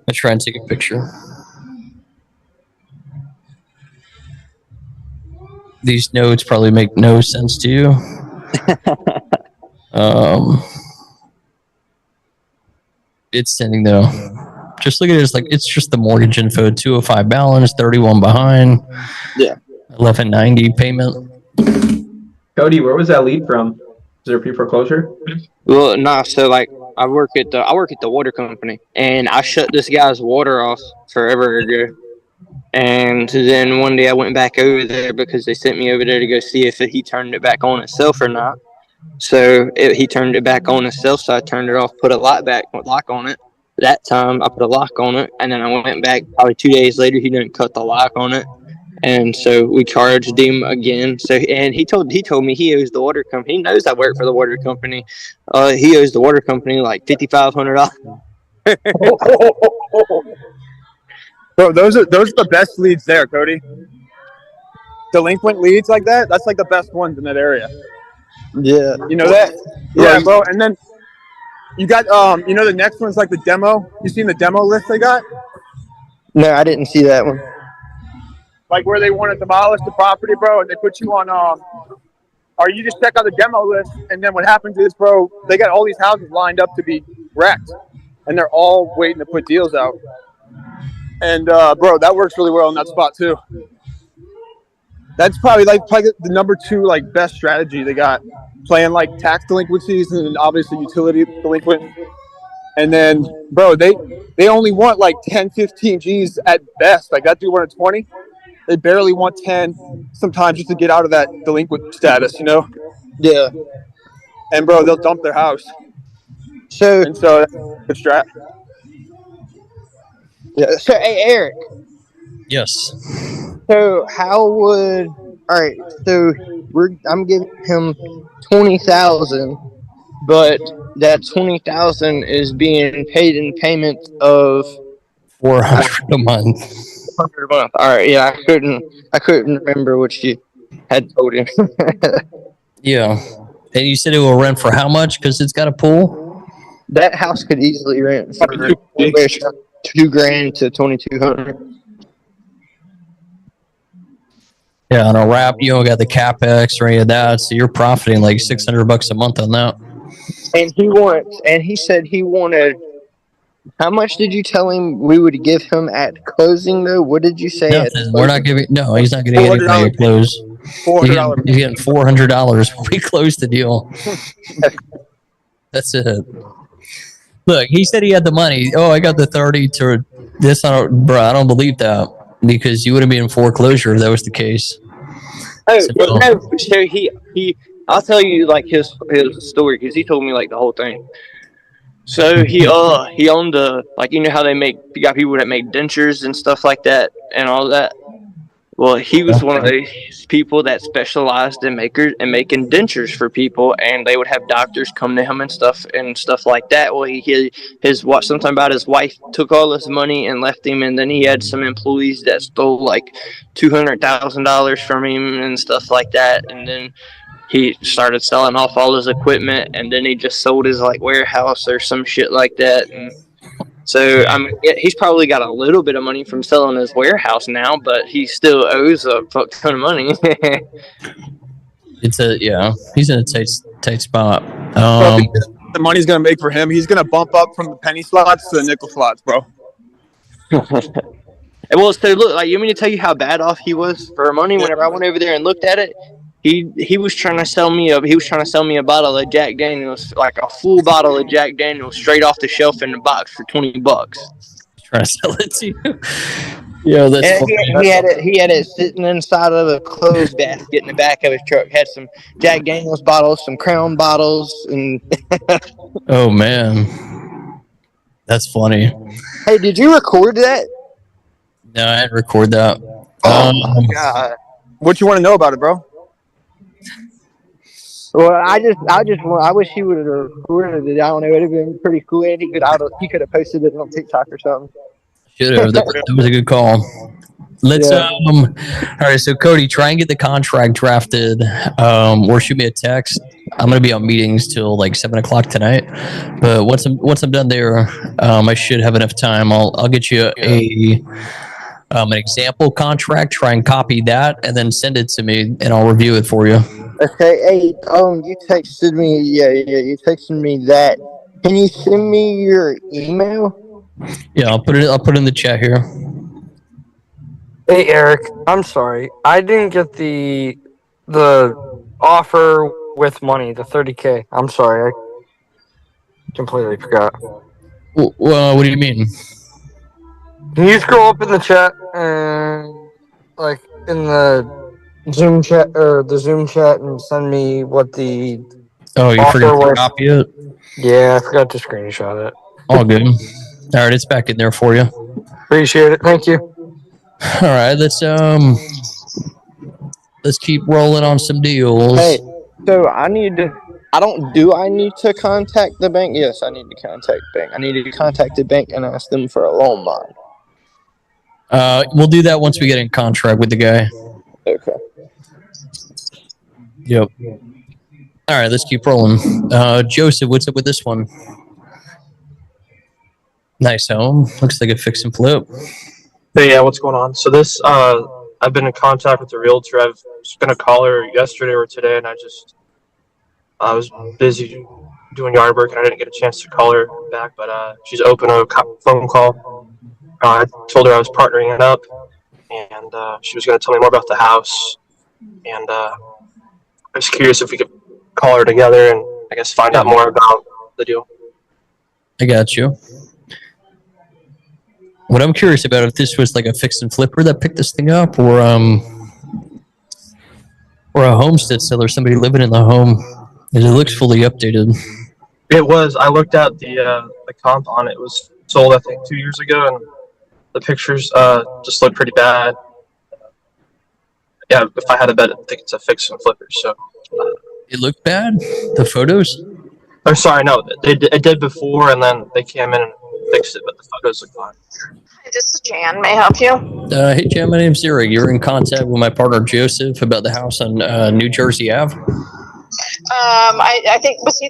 I try and take a picture. These notes probably make no sense to you. It's sending though. Just look at it as like it's just the mortgage info. 205 balance, 31 behind. Yeah. 1190 payment. Cody, where was that lead from? Is there a pre-foreclosure? Well, nah. So like, I work at the water company, and I shut this guy's water off forever ago. And then one day I went back over there because they sent me over there to go see if he turned it back on itself or not. So he turned it back on itself. So I turned it off, put a lock on it. That time I put a lock on it, and then I went back probably 2 days later. He didn't cut the lock on it. And so we charged him again. So, and he told me he owes the water company. He knows I work for the water company. He owes the water company like $5,500. Bro, those are the best leads there, Cody. Delinquent leads like that, that's like the best ones in that area. Yeah. You know that? Yeah, bro. And then you got you know the next one's like the demo. You seen the demo list they got? No, I didn't see that one. Like where they want to demolish the property, bro, and they put you on or you just check out the demo list, and then what happens is, bro, they got all these houses lined up to be wrecked, and they're all waiting to put deals out. And bro, that works really well in that spot too. That's probably the number 2 like best strategy they got. Playing like tax delinquencies and obviously utility delinquent. And then, bro, they only want like 10, 15 G's at best. Like that dude wanted 20. They barely want 10 sometimes just to get out of that delinquent status, you know? Yeah. And bro, they'll dump their house. So that's a good strat. Yeah. So hey, Eric. Yes. So how would all right? So I'm giving him 20,000, but that 20,000 is being paid in payments of 400 a month. 100 a month. All right. Yeah, I couldn't remember what you had told him. Yeah. And you said it will rent for how much? Because it's got a pool. That house could easily rent for $2,000 to 2,200. Yeah, on a wrap, you don't got the capex or any of that, so you're profiting like $600 a month on that. And he said he wanted. How much did you tell him we would give him at closing though? What did you say? Nothing. We're not giving. No, he's not getting anything at close. $400. He's getting $400 when we close the deal. That's it. Look, he said he had the money. Oh, I got the 30 to this. I don't believe that because you wouldn't be in foreclosure if that was the case. Oh, no. So I'll tell you like his story because he told me like the whole thing. So he owned like you know how you got people that make dentures and stuff like that and all that. Well, he was one of those people that specialized in making dentures for people, and they would have doctors come to him and stuff like that. Well, something about his wife took all his money and left him, and then he had some employees that stole like $200,000 from him and stuff like that, and then he started selling off all his equipment, and then he just sold his like warehouse or some shit like that. And so he's probably got a little bit of money from selling his warehouse now, but he still owes a fuck ton of money. He's in a tight spot. The money's gonna make for him. He's gonna bump up from the penny slots to the nickel slots, bro. Well, so look, like you mean to tell you how bad off he was for money? Whenever I went over there and looked at it, he was trying to sell me a bottle of Jack Daniels, like a full bottle of Jack Daniels, straight off the shelf in the box for $20. Trying to sell it to you. Yeah, that's. He had it sitting inside of a clothes basket in the back of his truck. Had some Jack Daniels bottles, some Crown bottles, and. Oh man, that's funny. Hey, did you record that? No, I didn't record that. Oh my god! What you want to know about it, bro? Well, I wish he would have recorded it. I don't know. It would have been pretty cool, and he could have posted it on TikTok or something. Should have. That was a good call. Let's all right. So Cody, try and get the contract drafted, or shoot me a text. I'm gonna be on meetings till like 7:00 tonight. But once I'm done there, I should have enough time. I'll get you an example contract. Try and copy that, and then send it to me, and I'll review it for you. Okay. Hey, you texted me. Yeah. You texted me that. Can you send me your email? Yeah, I'll put it in the chat here. Hey Eric, I'm sorry. I didn't get the offer with money, the 30K. I'm sorry. I completely forgot. Well, what do you mean? Can you scroll up in the chat and like in the Zoom chat and send me what the Oh, you offer forgot to was? copy it? Yeah, I forgot to screenshot it. All good. All right, it's back in there for you. Appreciate it. Thank you. All right, let's keep rolling on some deals. Hey, so I need to contact the bank? Yes, I need to contact the bank. I need to contact the bank and ask them for a loan bond. We'll do that once we get in contract with the guy. Okay. Yep. All right, let's keep rolling. Joseph, what's up with this one? Nice home. Looks like a fix and flip. Hey, yeah, what's going on? So this, I've been in contact with the realtor. I was going to call her yesterday or today, and I was busy doing yard work, and I didn't get a chance to call her back, but she's open a phone call. I told her I was partnering it up, and she was going to tell me more about the house. and I was curious if we could call her together and I guess find out more about the deal. I got you. What I'm curious about, if this was like a fix and flipper that picked this thing up, or a homestead seller, somebody living in the home, because it looks fully updated. It was. I looked at the comp on it. It was sold, I think, 2 years ago, and the pictures just look pretty bad. Yeah, if I had to bet, I think it's a fix and flipper. So It looked bad. The photos. I'm sorry, no, it did before, and then they came in and fixed it, but the photos look fine. Hi, this is Jan. May I help you? Hey, Jan, my name's Eric. You're in contact with my partner Joseph about the house on New Jersey Ave. I think, was he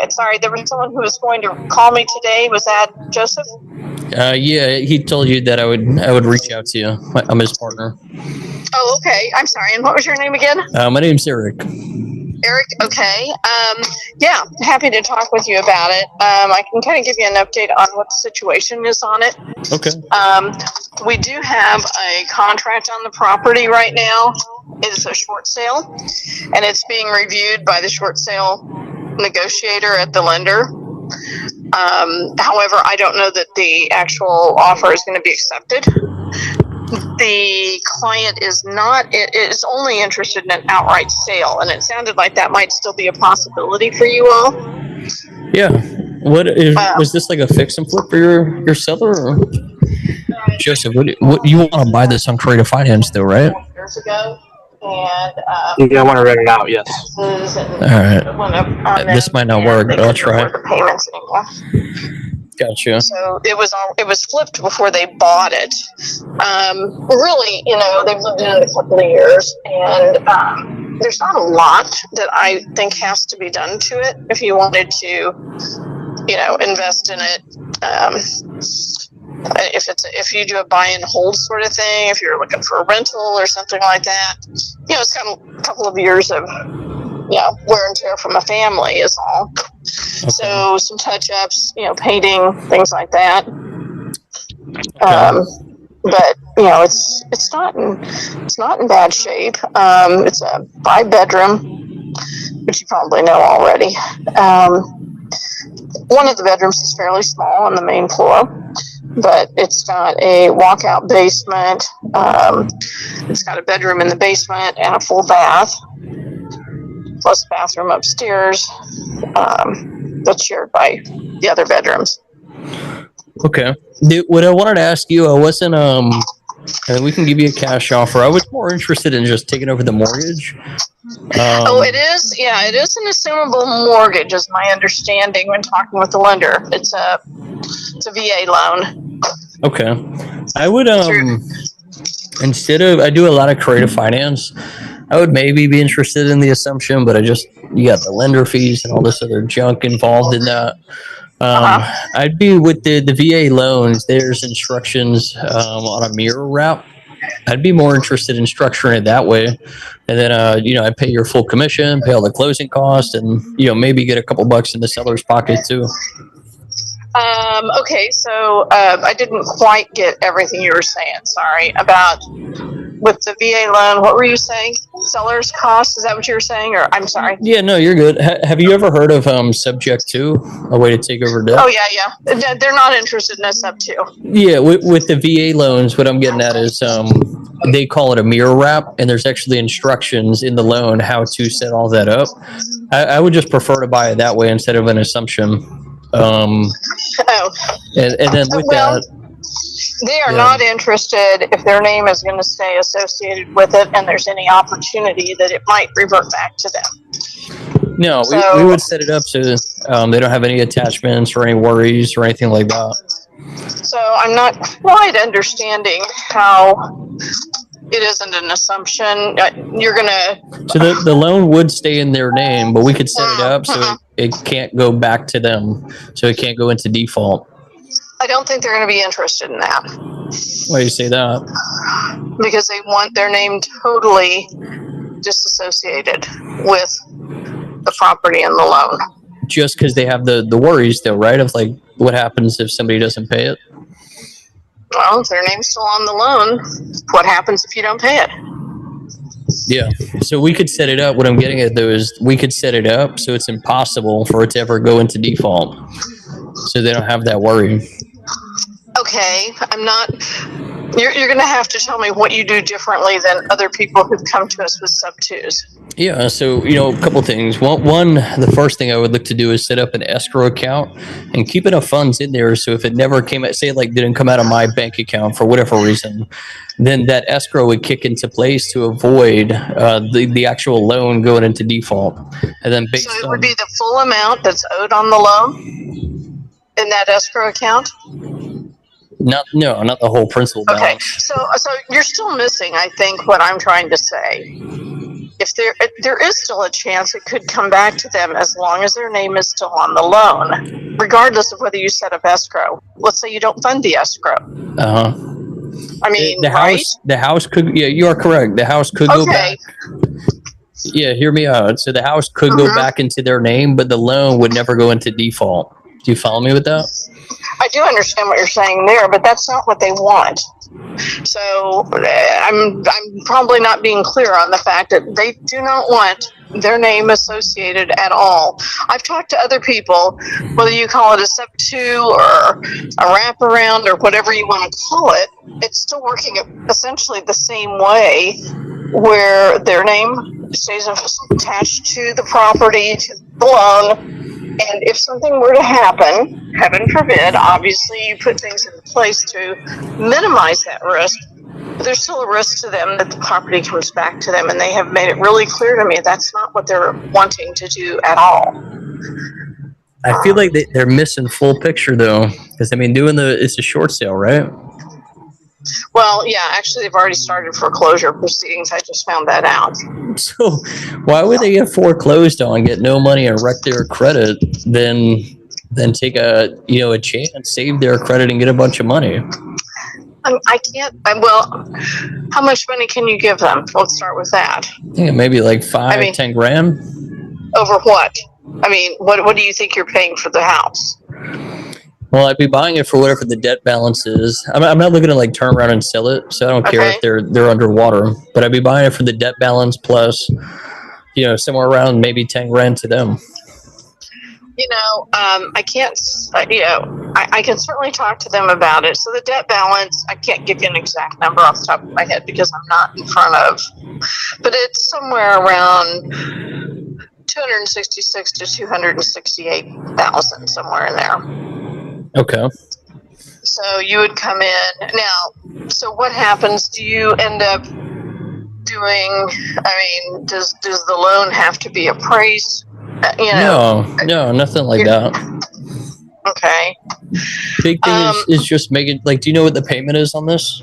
sorry, there was someone who was going to call me today. Was that Joseph? Yeah, he told you that I would reach out to you. I'm his partner. Oh, okay. I'm sorry. And what was your name again? My name's Eric. Eric, okay. Yeah, happy to talk with you about it. I can kind of give you an update on what the situation is on it. Okay. We do have a contract on the property right now. It is a short sale, and it's being reviewed by the short sale negotiator at the lender. However, I don't know that the actual offer is going to be accepted. The client is only interested in an outright sale, and it sounded like that might still be a possibility for you all. Yeah. Was this like a fix and flip for your seller? Or? Joseph, what you want to buy this on Creative Finance though, right? Years ago, and Yeah, I want to rent it out, yes. All right. This might not work, but I'll try. The payments anymore. Gotcha. So it was flipped before they bought it. Really, they've lived in it a couple of years, and there's not a lot that I think has to be done to it if you wanted to, invest in it. If you do a buy and hold sort of thing, if you're looking for a rental or something like that, it's kind of a couple of years of wear and tear from a family is all. Okay. So some touch-ups, painting, things like that. Okay. But it's not in bad shape. It's a 5-bedroom, which you probably know already. One of the bedrooms is fairly small on the main floor, but it's got a walkout basement. It's got a bedroom in the basement and a full bath, plus a bathroom upstairs that's shared by the other bedrooms. Okay. What I wanted to ask you, I wasn't, we can give you a cash offer. I was more interested in just taking over the mortgage. It is? Yeah, it is an assumable mortgage, is my understanding when talking with the lender. It's a VA loan. Okay. I would, I do a lot of Creative Finance. I would maybe be interested in the assumption, but you got the lender fees and all this other junk involved in that. I'd be with the VA loans. There's instructions on a mirror wrap. I'd be more interested in structuring it that way. And then, I pay your full commission, pay all the closing costs, and, maybe get a couple bucks in the seller's pocket too. Okay, so I didn't quite get everything you were saying. Sorry. With the VA loan, what were you saying? Seller's cost? Is that what you were saying? Or I'm sorry. Yeah, no, you're good. Have you ever heard of Subject 2, a way to take over debt? Oh, yeah. They're not interested in a Sub 2. Yeah, with the VA loans, what I'm getting at is they call it a mirror wrap, and there's actually instructions in the loan how to set all that up. I would just prefer to buy it that way instead of an assumption. And then with that... They are not interested if their name is going to stay associated with it and there's any opportunity that it might revert back to them. No, we would set it up so they don't have any attachments or any worries or anything like that. So I'm not quite understanding how it isn't an assumption. You're going to... So the loan would stay in their name, but we could set it up so it can't go back to them. So it can't go into default. I don't think they're going to be interested in that. Why do you say that? Because they want their name totally disassociated with the property and the loan. Just because they have the worries, though, right? Of like, what happens if somebody doesn't pay it? Well, if their name's still on the loan, what happens if you don't pay it? Yeah. So we could set it up. What I'm getting at though is we could set it up so it's impossible for it to ever go into default. So they don't have that worry. Okay, I'm not. You're going to have to tell me what you do differently than other people who've come to us with sub twos. Yeah, so a couple things. One, the first thing I would look to do is set up an escrow account and keep enough funds in there so if it never came out, say it like didn't come out of my bank account for whatever reason, then that escrow would kick into place to avoid the actual loan going into default. And then based So it would be the full amount that's owed on the loan in that escrow account? not the whole principal Okay, balance. so you're still missing, I think, what I'm trying to say. If there is still a chance it could come back to them as long as their name is still on the loan, regardless of whether you set up escrow. Let's say you don't fund the escrow. Uh-huh. I mean, The right? house could, yeah, you are correct. The house could go Okay. back. Yeah, hear me out. So the house could go back into their name, but the loan would never go into default. Do you follow me with that? I do understand what you're saying there, but that's not what they want. So I'm probably not being clear on the fact that they do not want their name associated at all. I've talked to other people, whether you call it a sub 2 or a wraparound or whatever you want to call it, it's still working essentially the same way, where their name stays attached to the property, to the loan. And if something were to happen, heaven forbid, obviously you put things in place to minimize that risk. But there's still a risk to them that the property comes back to them, and they have made it really clear to me that's not what they're wanting to do at all. I feel like they're missing full picture though, because I mean, it's a short sale, right? Well, yeah, actually they've already started foreclosure proceedings. I just found that out. So why would they get foreclosed on, get no money, and wreck their credit, then take a chance, save their credit, and get a bunch of money? I can't. Well, how much money can you give them? Let's start with that. I think maybe like 10 grand. Over what? I mean, what do you think you're paying for the house? Well, I'd be buying it for whatever the debt balance is. I'm not looking to like turn around and sell it, so I don't care if they're underwater. But I'd be buying it for the debt balance plus, somewhere around maybe 10 grand to them. I can't. I can certainly talk to them about it. So the debt balance, I can't give you an exact number off the top of my head because I'm not in front of. But it's somewhere around 266 to 268,000, somewhere in there. Okay. So you would come in now. So what happens? Do you end up doing? I mean, does the loan have to be appraised? No, nothing like that. Okay. Big thing is just making, like, do you know what the payment is on this?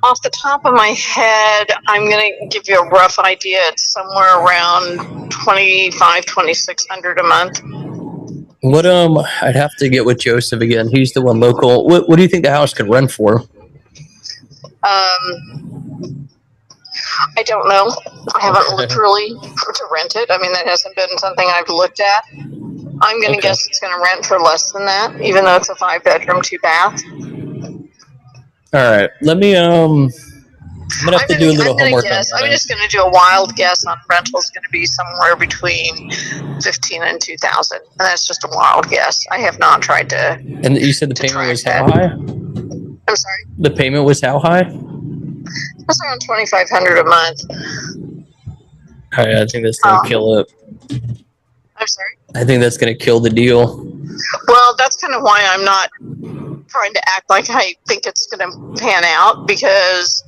Off the top of my head, I'm going to give you a rough idea. It's somewhere around $2,600 a month. What I'd have to get with Joseph again. He's the one local. What do you think the house could rent for? I don't know. I haven't looked really to rent it. I mean, that hasn't been something I've looked at. I'm going to guess it's going to rent for less than that, even though it's a 5-bedroom, 2-bath. All right. Let me I'm gonna have to do a little homework on that. I'm just going to do a wild guess on rentals. Going to be somewhere between 15 and 2,000, and that's just a wild guess. I have not tried to. And you said the payment was how high? I'm sorry. The payment was how high? It's around $2,500 a month. All right, I think that's gonna kill it. I'm sorry. I think that's gonna kill the deal. Well, that's kind of why I'm not trying to act like I think it's going to pan out, because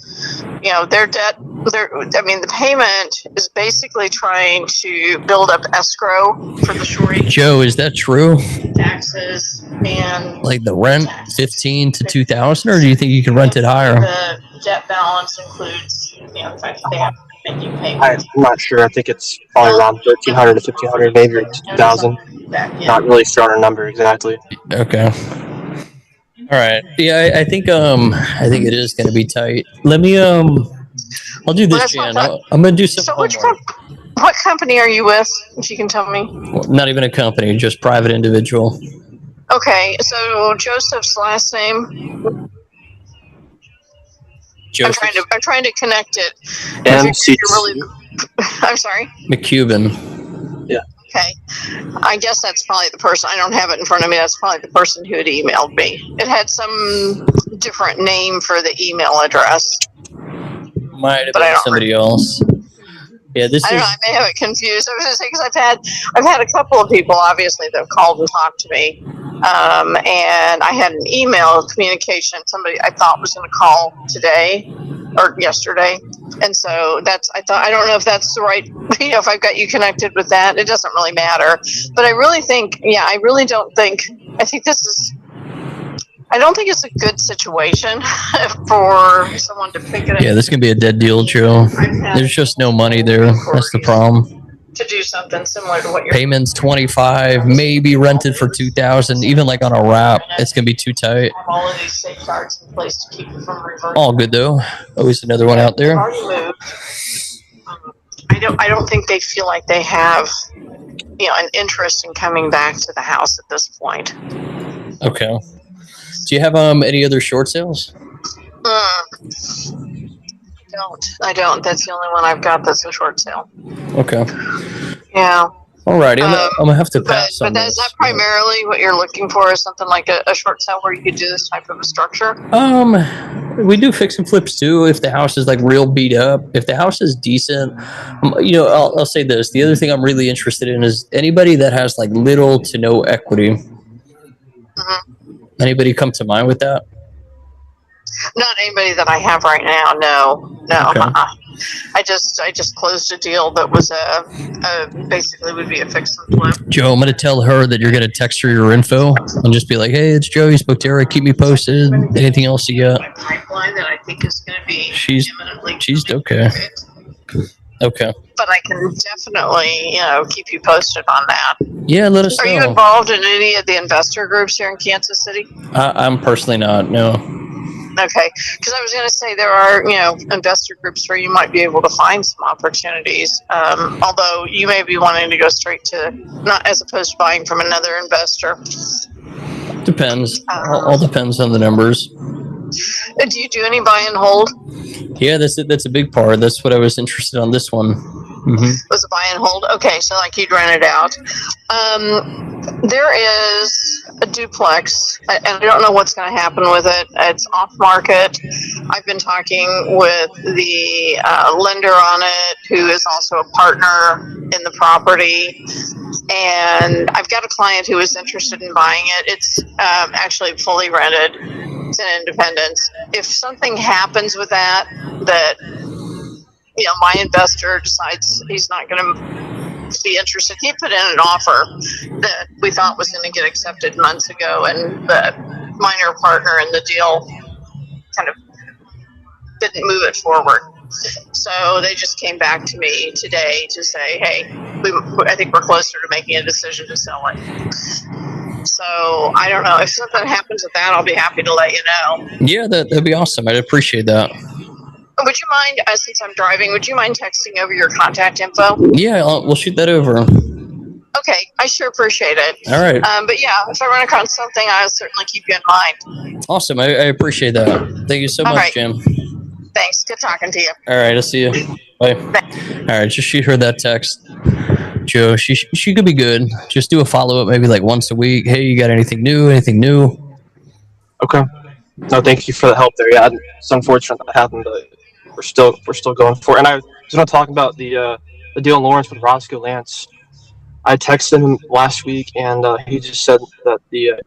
their debt, the payment is basically trying to build up escrow for the short Joe, is that true? taxes and Like the rent, 15 to 2,000, or do you think you can rent it higher? the debt balance includes the fact that they have to be making payments. I'm not sure. I think it's probably around 1,300 to 1,500, maybe, or 2,000. Not really sure on a number exactly. Okay. All right. Yeah, I think it is going to be tight. Let me I'll do this, Jan. I'm going to do some homework. What company are you with, if you can tell me? Well, not even a company, just private individual. Okay, so Joseph's last name? I'm trying to connect it. MC. I'm sorry. McCubbin. Yeah. Okay. I guess that's probably the person. I don't have it in front of me. That's probably the person who had emailed me. It had some different name for the email address. Might have been somebody else. Yeah, this I don't know, I may have it confused. I was going to say, because I've had a couple of people, obviously, that have called and talked to me. And I had an email communication, somebody I thought was going to call today or yesterday. And so I don't know if that's the right, if I've got you connected with that, it doesn't really matter. But I really think, I don't think it's a good situation for someone to pick it up. Yeah, this can be a dead deal, Joe. There's just no money there. That's the problem. To do something similar to what you're Payments 25, maybe rented for 2,000. Even like on a wrap, it's gonna be too tight. have all of these safeguards in place to keep it from reverting. All good though. Always another one out there. Already moved. I don't think they feel like they have, an interest in coming back to the house at this point. Okay. Do you have any other short sales? I don't. That's the only one I've got that's a short sale. Okay. Yeah. Alrighty, I'm gonna have to pass on But is that primarily what you're looking for? Is something like a short sale where you could do this type of a structure? We do fix and flips too. If the house is like real beat up, if the house is decent, I'll say this. The other thing I'm really interested in is anybody that has like little to no equity. Mm-hmm. Anybody come to mind with that? Not anybody that I have right now. No. Okay. I just closed a deal that was basically would be a fix and flip. Joe, I'm gonna tell her that you're gonna text her your info and just be like, "Hey, it's Joe. You spoke to Eric. Keep me posted. Anything else you got?" My pipeline that I think is going to be She's okay. Okay. But I can definitely, keep you posted on that. Yeah, let us Are know. you involved in any of the investor groups here in Kansas City? I'm personally not. No. Okay, because I was going to say there are, investor groups where you might be able to find some opportunities. Although you may be wanting to go straight to, not as opposed to buying from another investor. Depends. All depends on the numbers. Do you do any buy and hold? Yeah, that's a big part. That's what I was interested on this one. Mm-hmm. Was a buy and hold? Okay, so like you'd rent it out. There is a duplex, and I don't know what's going to happen with it. It's off market. I've been talking with the lender on it, who is also a partner in the property. And I've got a client who is interested in buying it. It's actually fully rented. It's in Independence. If something happens with that, my investor decides he's not going to be interested. He put in an offer that we thought was going to get accepted months ago, and the minor partner in the deal kind of didn't move it forward. So they just came back to me today to say, hey, I think we're closer to making a decision to sell it. So I don't know. If something happens with that, I'll be happy to let you know. Yeah, that'd be awesome. I'd appreciate that. Would you mind, since I'm driving, would you mind texting over your contact info? Yeah, we'll shoot that over. Okay, I sure appreciate it. All right. But yeah, if I run across something, I'll certainly keep you in mind. Awesome. I appreciate that. Thank you so much, right. Jim. Thanks. Good talking to you. All right, I'll see you. Bye. All right, just shoot her that text. Joe, she could be good. Just do a follow-up maybe like once a week. Hey, you got anything new? Okay. No, thank you for the help there. Yeah, it's unfortunate that happened, but we're still going for it. And I was going to talk about the deal in Lawrence with Roscoe Lance. I texted him last week, and he just said that the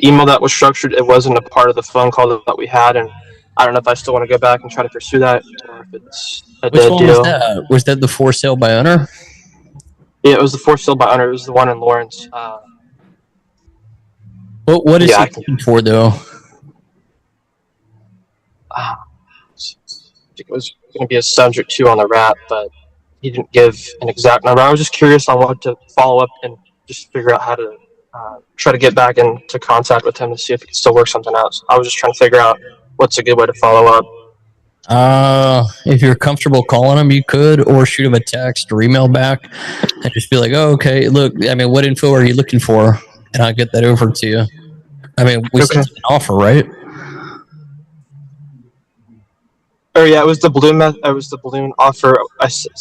email that was structured, it wasn't a part of the phone call that we had, and I don't know if I still want to go back and try to pursue that, or if it's a Which dead one deal. was that? Was that the for sale by owner? Yeah, it was the for sale by owner. It was the one in Lawrence. What is he looking for, though? I think it was going to be a subject to on the wrap, but he didn't give an exact number. I was just curious on what to follow up and just figure out how to try to get back into contact with him to see if he can still work something out. So I was just trying to figure out what's a good way to follow up. If you're comfortable calling him, you could, or shoot him a text or email back and just be like, oh, okay, look, I mean, what info are you looking for? And I'll get that over to you. I mean, we sent an offer, right? Or yeah, it was the balloon. It was the balloon offer.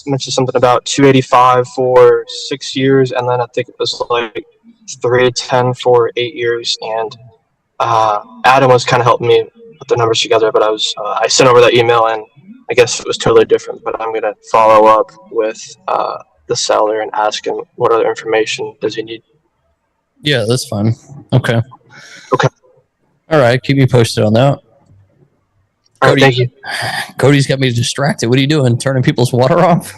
Mentioned something about 285 for 6 years, and then I think it was like 310 for 8 years. And Adam was kind of helping me put the numbers together, but I sent over that email, and I guess it was totally different. But I'm gonna follow up with the seller and ask him what other information does he need. Yeah, that's fine. Okay. Okay. All right. Keep me posted on that. All right, Cody, thank you. Cody's got me distracted. What are you doing? Turning people's water off?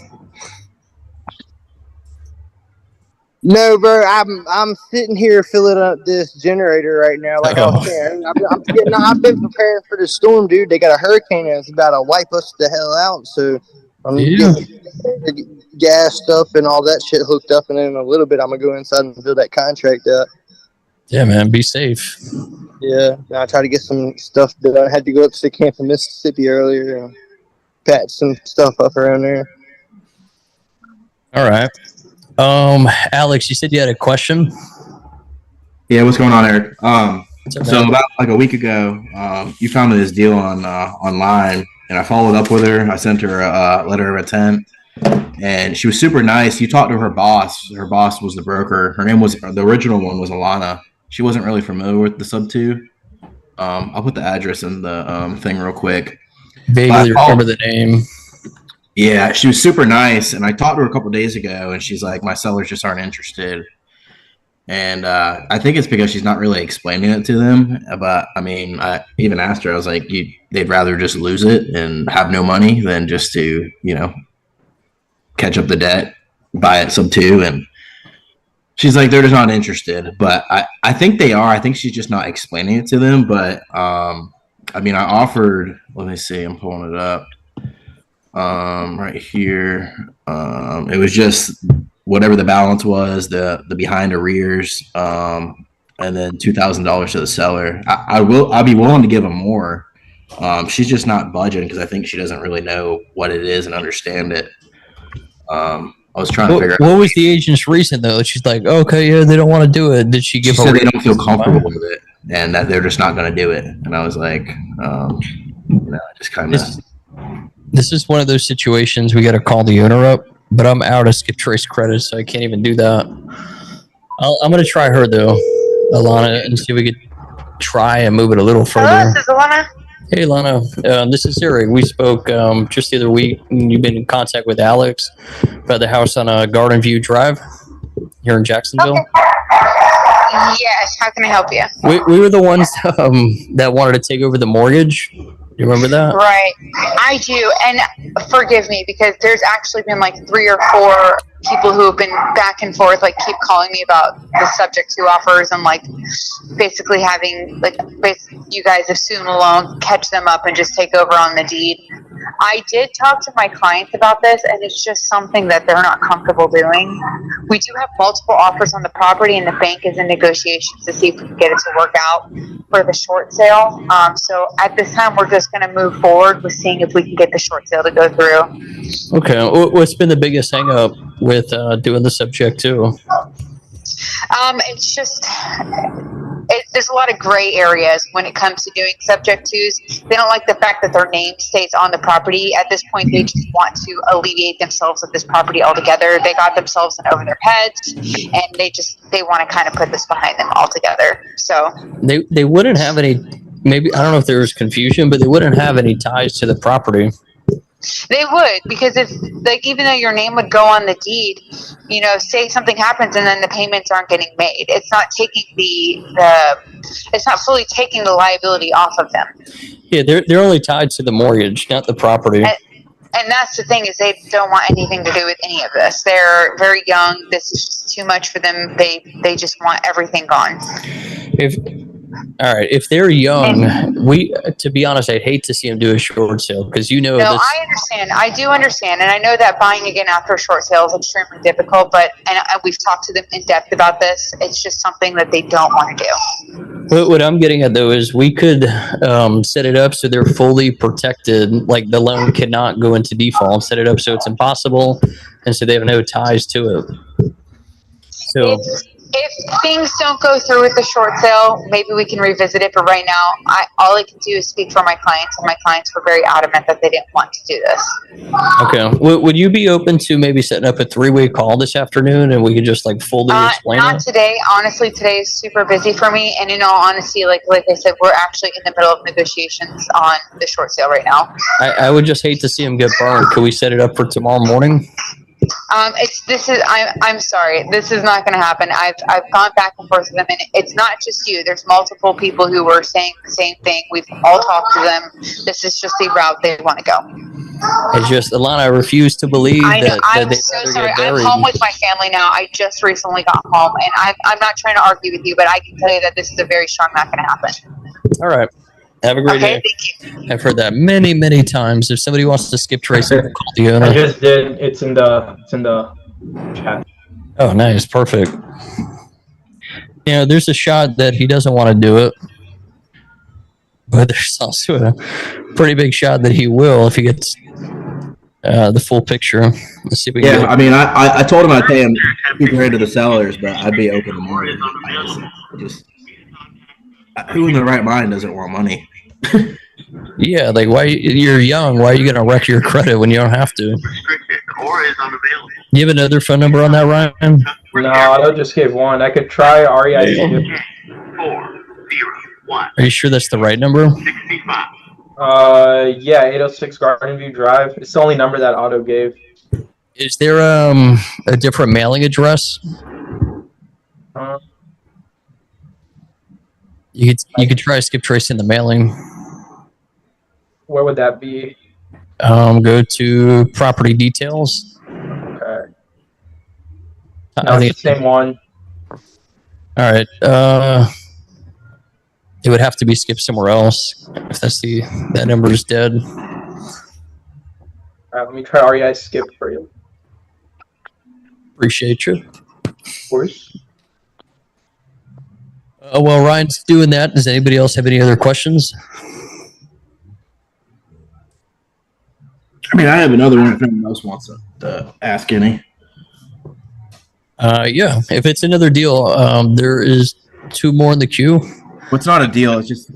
No, bro. I'm sitting here filling up this generator right now. Like I was saying, I've been preparing for the storm, dude. They got a hurricane that's about to wipe us the hell out. So I'm getting gassed up and all that shit hooked up, and then in a little bit I'm gonna go inside and fill that contract up. Yeah, man. Be safe. Yeah, I tried to get some stuff done. I had to go up to Camp in Mississippi earlier and patch some stuff up around there. All right. Alex, you said you had a question. Yeah, what's going on, Eric? up, So man? about like a week ago, you found me this deal on online, and I followed up with her. I sent her a letter of intent, and she was super nice. You talked to her boss. Her boss was the broker. Her name was the original one was Alana. She wasn't really familiar with the sub two. I'll put the address in the thing real quick. Vaguely remember the name. Yeah, she was super nice, and I talked to her a couple days ago, and she's like, "My sellers just aren't interested." And I think it's because she's not really explaining it to them. But I mean, I even asked her. I was like, "They'd rather just lose it and have no money than just to, catch up the debt, buy it sub two." And she's like, "They're just not interested." But I think they are. I think she's just not explaining it to them. But I mean, I offered. Let me see. I'm pulling it up. Right here. It was just whatever the balance was, the behind arrears, and then $2,000 to the seller. I'll be willing to give them more. She's just not budging because I think she doesn't really know what it is and understand it. I was trying to figure out. What was the agent's reason though? She's like, okay, yeah, they don't want to do it. Did she give? She said they don't feel comfortable with it, and that they're just not going to do it. And I was like, just kind of. This is one of those situations we got to call the owner up, but I'm out of skip trace credit, so I can't even do that. I'm going to try her though, Alana, and see if we could try and move it a little further. Hello, this is Alana. Hey, Lana. This is Eric. We spoke just the other week, and you've been in contact with Alex about the house on Garden View Drive here in Jacksonville. Okay. Yes, how can I help you? We were the ones that wanted to take over the mortgage. You remember that? Right, I do, and forgive me because there's actually been like 3 or 4 people who have been back and forth, like keep calling me about the subject to offers and like basically having like you guys assume a loan, catch them up, and just take over on the deed. I did talk to my clients about this, and it's just something that they're not comfortable doing. We do have multiple offers on the property, and the bank is in negotiations to see if we can get it to work out for the short sale. So at this time, we're just going to move forward with seeing if we can get the short sale to go through. Okay. What's been the biggest hang up with doing the subject too? It's just there's a lot of gray areas when it comes to doing subject twos. They don't like the fact that their name stays on the property. At this point, they just want to alleviate themselves of this property altogether. They got themselves in over their heads, and they want to kind of put this behind them altogether. So they wouldn't have any. Maybe I don't know if there was confusion, but they wouldn't have any ties to the property. they would, because if like even though your name would go on the deed, say something happens and then the payments aren't getting made, it's not taking it's not fully taking the liability off of them. Yeah, they're only tied to the mortgage, not the property. And that's the thing, is they don't want anything to do with any of this. They're very young. This is just too much for them. They just want everything gone. If they're young, to be honest, I'd hate to see them do a short sale because No, I understand. I do understand, and I know that buying again after a short sale is extremely difficult. But we've talked to them in depth about this. It's just something that they don't want to do. What I'm getting at though is we could set it up so they're fully protected. Like the loan cannot go into default. Set it up so it's impossible, and so they have no ties to it. So if things don't go through with the short sale, maybe we can revisit it. But right now, all I can do is speak for my clients, and my clients were very adamant that they didn't want to do this. Okay. Would you be open to maybe setting up a 3-way call this afternoon, and we could just like fully explain Not it? today. Honestly, today is super busy for me. And in all honesty, like I said, we're actually in the middle of negotiations on the short sale right now. I would just hate to see him get burned. Could we set it up for tomorrow morning? I'm sorry. This is not going to happen. I've gone back and forth with them, and it's not just you. There's multiple people who were saying the same thing. We've all talked to them. This is just the route they want to go. It's just, Alana, I refuse to believe I know. that I'm they so rather sorry. get I'm buried. home with my family now. I just recently got home, and I'm not trying to argue with you, but I can tell you that this is a very strong not going to happen. All right. Have a great day. I've heard that many, many times. If somebody wants to skip tracing, call the owner. I just did. It's in the chat. Oh, nice. Perfect. You know, there's a shot that he doesn't want to do it, but there's also a pretty big shot that he will if he gets the full picture. Let's see if we can Yeah, get I mean, I told him I'd pay him $2,000 to the sellers, but I'd be open to more. Just who in their right mind doesn't want money? Yeah, like why you're young? Why are you gonna wreck your credit when you don't have to? You have another phone number on that, Ryan? No, I just gave one. I could try REI. Are you sure that's the right number? Yeah, 806 Garden View Drive. It's the only number that Otto gave. Is there a different mailing address? You could try skip tracing the mailing. Where would that be? Go to property details. Okay. I No, think it's the same one. All right. It would have to be skipped somewhere else if that number is dead. All right, let me try REI skip for you. Appreciate you. Of course. While Ryan's doing that, does anybody else have any other questions? I mean, I have another one if anyone else wants to ask any. Yeah, if it's another deal, there is 2 more in the queue. Well, it's not a deal. It's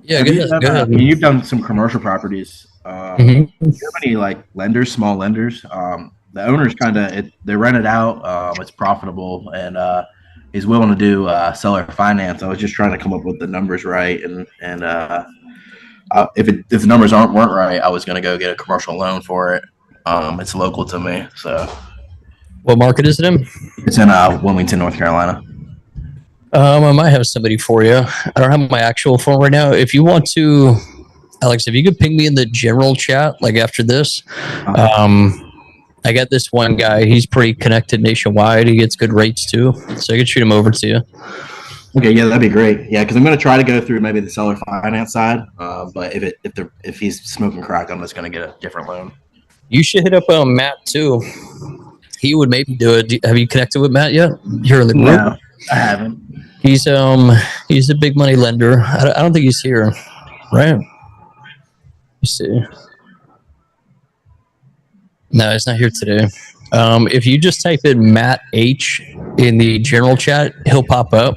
Yeah, have go you ahead, done, go ahead. I mean, you've done some commercial properties. Do you have any like lenders, small lenders? The owner's they're rented out. It's profitable, and he's willing to do seller finance. I was just trying to come up with the numbers right, and if the numbers weren't right, I was going to go get a commercial loan for it. It's local to me, so. What market is it in? It's in Wilmington, North Carolina. I might have somebody for you. I don't have my actual phone right now. If you want to, Alex, if you could ping me in the general chat, like after this, I got this one guy. He's pretty connected nationwide. He gets good rates too, so I could shoot him over to you. Okay, yeah, that'd be great. Yeah, because I'm going to try to go through maybe the seller finance side, but if he's smoking crack, I'm just going to get a different loan. You should hit up Matt too. He would maybe do it. Have you connected with Matt yet? Here in the group? No, I haven't. He's a big money lender. I don't think he's here, right? Let me see. No, he's not here today. If you just type in Matt H in the general chat, he'll pop up,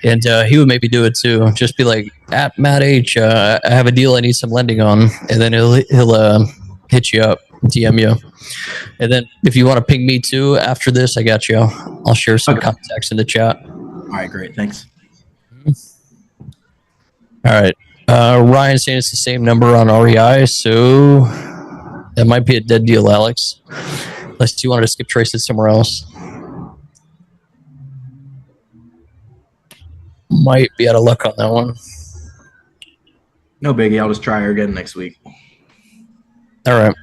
and he would maybe do it too. Just be like, at Matt H, I have a deal I need some lending on, and then he'll hit you up, DM you. And then if you want to ping me too after this, I got you. I'll share some contacts in the chat. All right, great. Thanks. All right. Ryan's saying it's the same number on REI, so that might be a dead deal, Alex. Unless you wanted to skip trace it somewhere else. Might be out of luck on that one. No biggie. I'll just try her again next week. All right.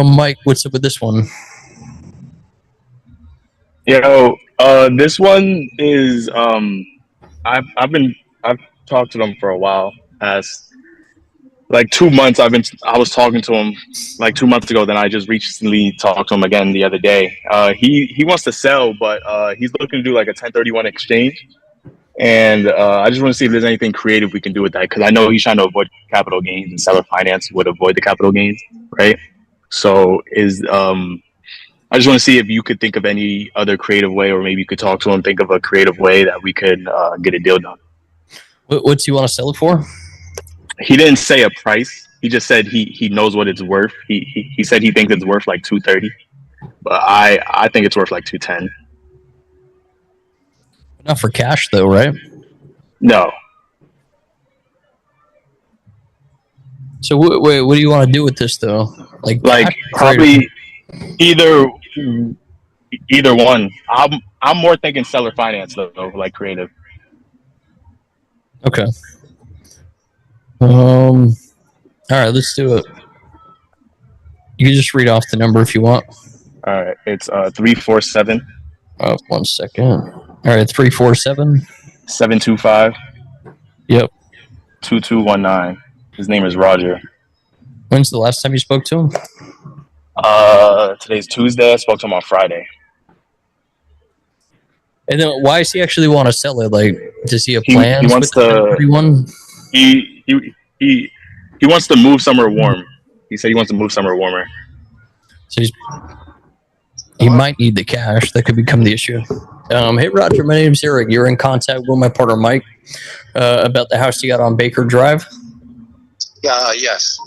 Mike, what's up with this one? This one is I've talked to them for a while. Past like 2 months, I was talking to him like 2 months ago. Then I just recently talked to him again the other day. He wants to sell, but he's looking to do like a 1031 exchange. And I just want to see if there's anything creative we can do with that, because I know he's trying to avoid capital gains, and seller finance would avoid the capital gains, right? So is I just want to see if you could think of any other creative way, or maybe you could talk to him, think of a creative way that we could get a deal done. What's you want to sell it for? He didn't say a price. He just said he knows what it's worth. He said he thinks it's worth like 230, but I think it's worth like 210. Not for cash though, right? No. So wait, what do you want to do with this though? Like probably either one. I'm more thinking seller finance though, like creative. Okay. All right, let's do it. You can just read off the number if you want. All right, it's 347. Oh, 1 second. All right, 347 725. Yep. 2219. His name is Roger. When's the last time you spoke to him? Today's Tuesday. I spoke to him on Friday. And then why does he actually want to sell it? Like, does he have plans? He wants with to. everyone? He wants to move somewhere warm. He said he wants to move somewhere warmer. So he might need the cash. That could become the issue. Hey Roger, my name's Eric. You're in contact with my partner Mike about the house you got on Baker Drive. Yes.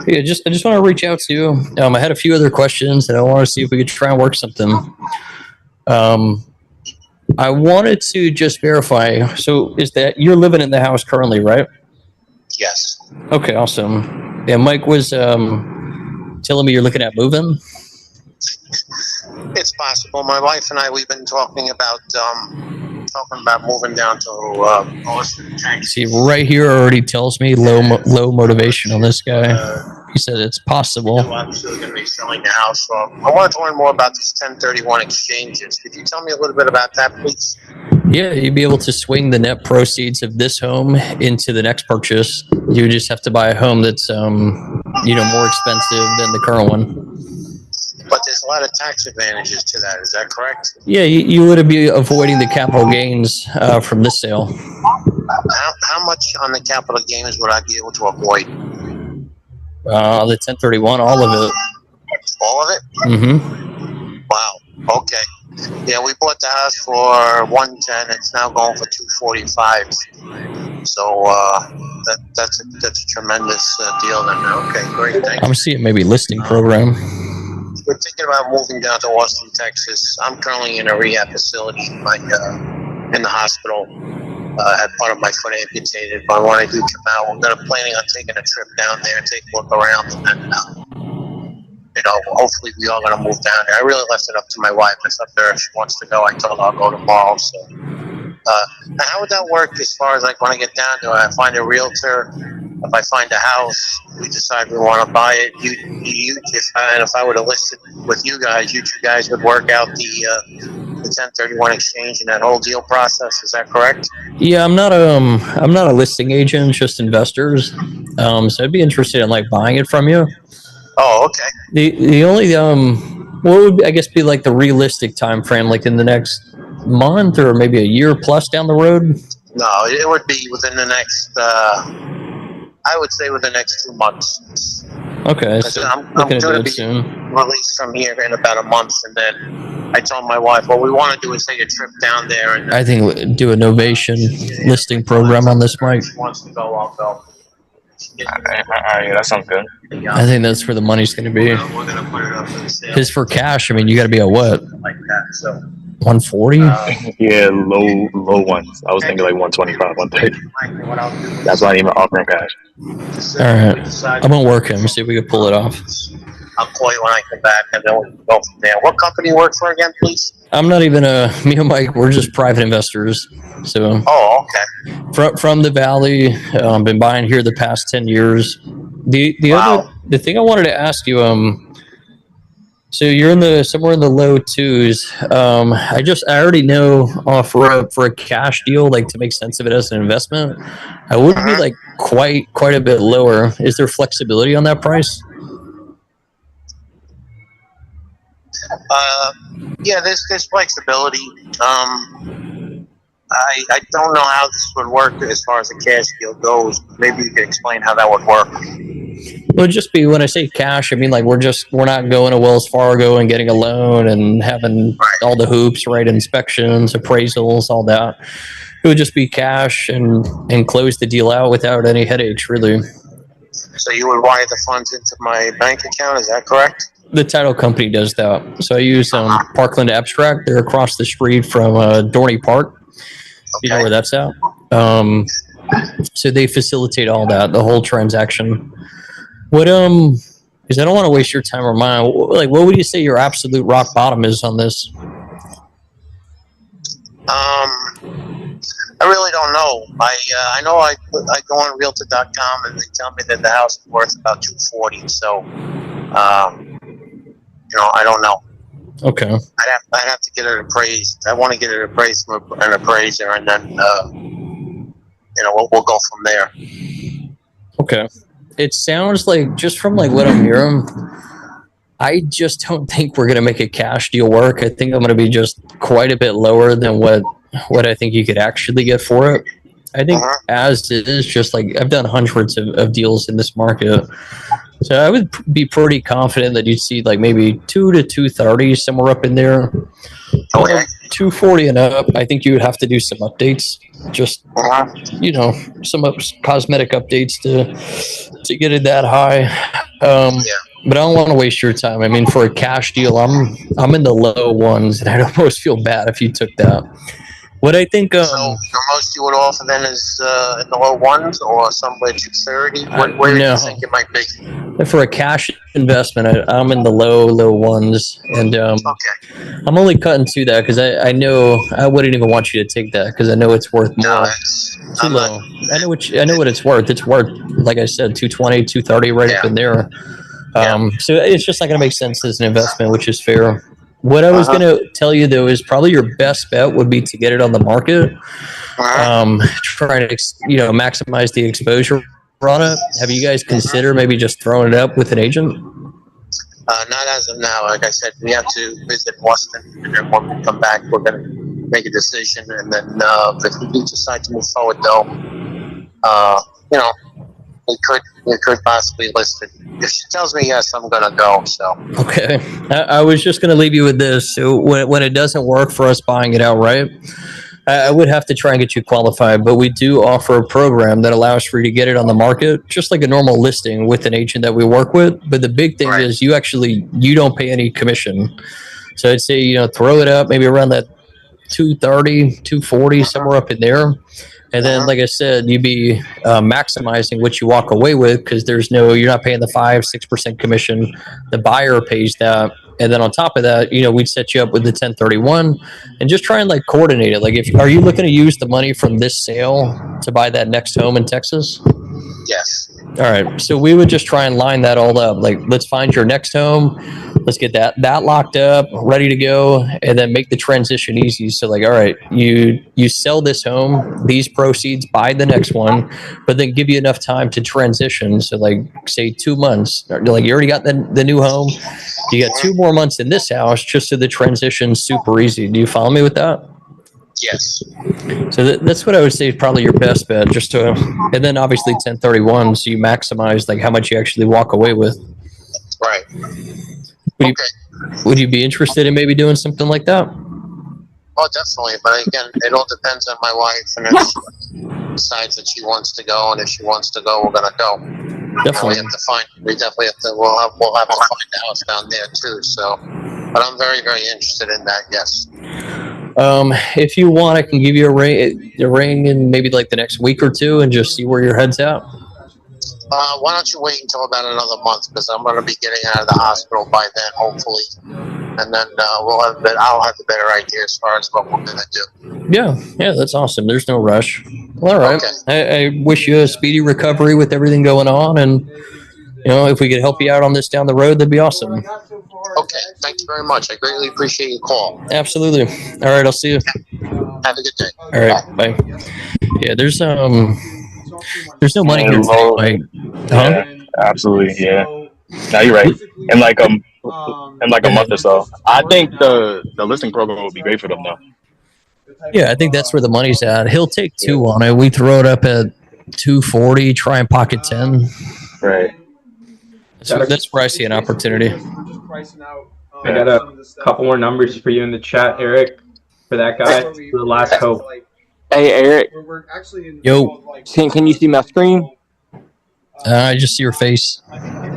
Yeah, I just want to reach out to you. I had a few other questions, and I want to see if we could try and work something. I wanted to just verify. So, is that you're living in the house currently, right? Yes. Okay, awesome. Yeah, Mike was telling me you're looking at moving. It's possible. My wife and I, we've been talking about moving down to Austin, Texas. See, right here already tells me low motivation on this guy. He said it's possible. I'm obviously going to be selling the house. So I wanted to learn more about these 1031 exchanges. Could you tell me a little bit about that, please? Yeah, you'd be able to swing the net proceeds of this home into the next purchase. You would just have to buy a home that's, more expensive than the current one. But there's a lot of tax advantages to that. Is that correct? Yeah, you would be avoiding the capital gains from this sale. How much on the capital gains would I be able to avoid? The 1031, all of it. All of it? Mm-hmm. Wow. Okay. Yeah, we bought the house for 110. It's now going for 245. So that's a tremendous deal. Then. Okay, great. Thank you. I'm seeing maybe listing program. We're thinking about moving down to Austin, Texas. I'm currently in a rehab facility in the hospital. Had part of my foot amputated, but I want to come out. We're planning on taking a trip down there and take a look around, and hopefully we are going to move down there. I really left it up to my wife. It's up there if she wants to go. I told her I'll go tomorrow. So, how would that work as far as like when I get down there? I find a realtor. If I find a house, we decide we want to buy it. If I were to list it with you guys, you two guys would work out the 1031 exchange and that whole deal process. Is that correct? Yeah, I'm not a listing agent, just investors. So I'd be interested in like buying it from you. Oh, okay. The only what would I guess be like the realistic time frame, like in the next month or maybe a year plus down the road? No, it would be within the next. I would say within the next 2 months. Okay, so I'm going to be released from here in about a month, and then I told my wife, what we want to do is take a trip down there. And I think do a novation listing program on this, Mike. If she wants to go, I'll go. Yeah, that sounds good. I think that's where the money's going to be. We're going to put it up for the sale. Because for cash, I mean, you got to be at what? Like that, so. 140? Yeah, low ones. I was thinking like 125, 130. That's not even offering cash. All right. I'm going to work him, see if we can pull it off. I'll call you when I come back, and then we'll go from there. What company you work for again, please? I'm not even me and Mike, we're just private investors. So. Oh, okay. From the Valley, been buying here the past 10 years. The thing I wanted to ask you, so you're somewhere in the low twos. I already know for a cash deal, like to make sense of it as an investment, I would be like quite a bit lower. Is there flexibility on that price? Yeah, there's flexibility. I don't know how this would work as far as the cash deal goes. Maybe you could explain how that would work. Well, it'd just be when I say cash, I mean like we're not going to Wells Fargo and getting a loan and having all the hoops, right? Inspections, appraisals, all that. It would just be cash and close the deal out without any headaches, really. So you would wire the funds into my bank account, is that correct? The title company does that. So I use Parkland Abstract. They're across the street from Dorney Park. You know where that's at? So they facilitate all that, the whole transaction. What because I don't want to waste your time or mine. Like, what would you say your absolute rock bottom is on this? I really don't know. I know I go on Realtor.com and they tell me that the house is worth about $240. So, I don't know. Okay. I'd have to get it appraised. I want to get it appraised from an appraiser, and then we'll go from there. Okay. It sounds like, just from like what I'm hearing, I just don't think we're gonna make a cash deal work. I think I'm gonna be just quite a bit lower than what I think you could actually get for it. I think as it is, just like I've done hundreds of deals in this market. So I would be pretty confident that you'd see like maybe 2 to 230, somewhere up in there. 240 and up, I think you would have to do some updates. Just some cosmetic updates to get it that high. But I don't want to waste your time. I mean, for a cash deal, I'm in the low ones, and I'd almost feel bad if you took that. What I think. So the most you would offer then is in the low ones, or somewhere 230. Where do you think it might be? For a cash investment, I'm in the low ones, and I'm only cutting to that because I know I wouldn't even want you to take that because I know it's worth more. Too low. I know what it's worth. It's worth, like I said, 220, 230, right up in there. So it's just not going to make sense as an investment, which is fair. What I was going to tell you, though, is probably your best bet would be to get it on the market. Trying to, maximize the exposure on it. Have you guys considered maybe just throwing it up with an agent? Not as of now. Like I said, we have to visit Boston, and then when we come back, we're going to make a decision. And then if we do decide to move forward, though, we could possibly list it. If she tells me yes, I'm gonna go. So okay, I was just gonna leave you with this. So when it doesn't work for us buying it outright, I would have to try and get you qualified. But we do offer a program that allows for you to get it on the market, just like a normal listing with an agent that we work with. But the big thing is you don't pay any commission. So I'd say throw it up maybe around that 230, 240, somewhere up in there. And then, like I said, you'd be maximizing what you walk away with because you're not paying the 5-6% commission. The buyer pays that. And then on top of that, we'd set you up with the 1031 and just try and like coordinate it. Like, are you looking to use the money from this sale to buy that next home in Texas? Yes. All right. So we would just try and line that all up. Like, let's find your next home. Let's get that locked up, ready to go, and then make the transition easy. So like, all right, you sell this home, these proceeds, buy the next one, but then give you enough time to transition. So like, say 2 months, like you already got the new home. You got 2 more months in this house just so the transition's super easy. Do you follow me with that? Yes. So that's what I would say is probably your best bet, and then obviously 1031, so you maximize like how much you actually walk away with. Right. Would you be interested in maybe doing something like that? Oh, definitely. But again, it all depends on my wife, and if she decides that she wants to go, and if she wants to go, we're gonna go. Definitely. We'll have to find the house down there too. So, but I'm very, very interested in that. Yes. If you want, I can give you a ring in maybe like the next week or two, and just see where your head's at. Why don't you wait until about another month, because I'm going to be getting out of the hospital by then, hopefully, and then I'll have a better idea as far as what we're going to do. Yeah, that's awesome. There's no rush. All right. Okay. I wish you a speedy recovery with everything going on, and if we could help you out on this down the road, that'd be awesome. Okay, thank you very much. I greatly appreciate your call. Absolutely. All right, I'll see you. Have a good day. All right, bye. Yeah, there's no money here. Absolutely, yeah. No, you're right. In like a month or so, I think the listing program would be great for them though. Yeah, I think that's where the money's at. He'll take 2 on it. We throw it up at 240. Try and pocket 10. Right. So that's where I see an opportunity. I got a couple more numbers for you in the chat, Eric, for that guy, for the last hope. Hey, Eric. Yo. Can you see my screen? I just see your face.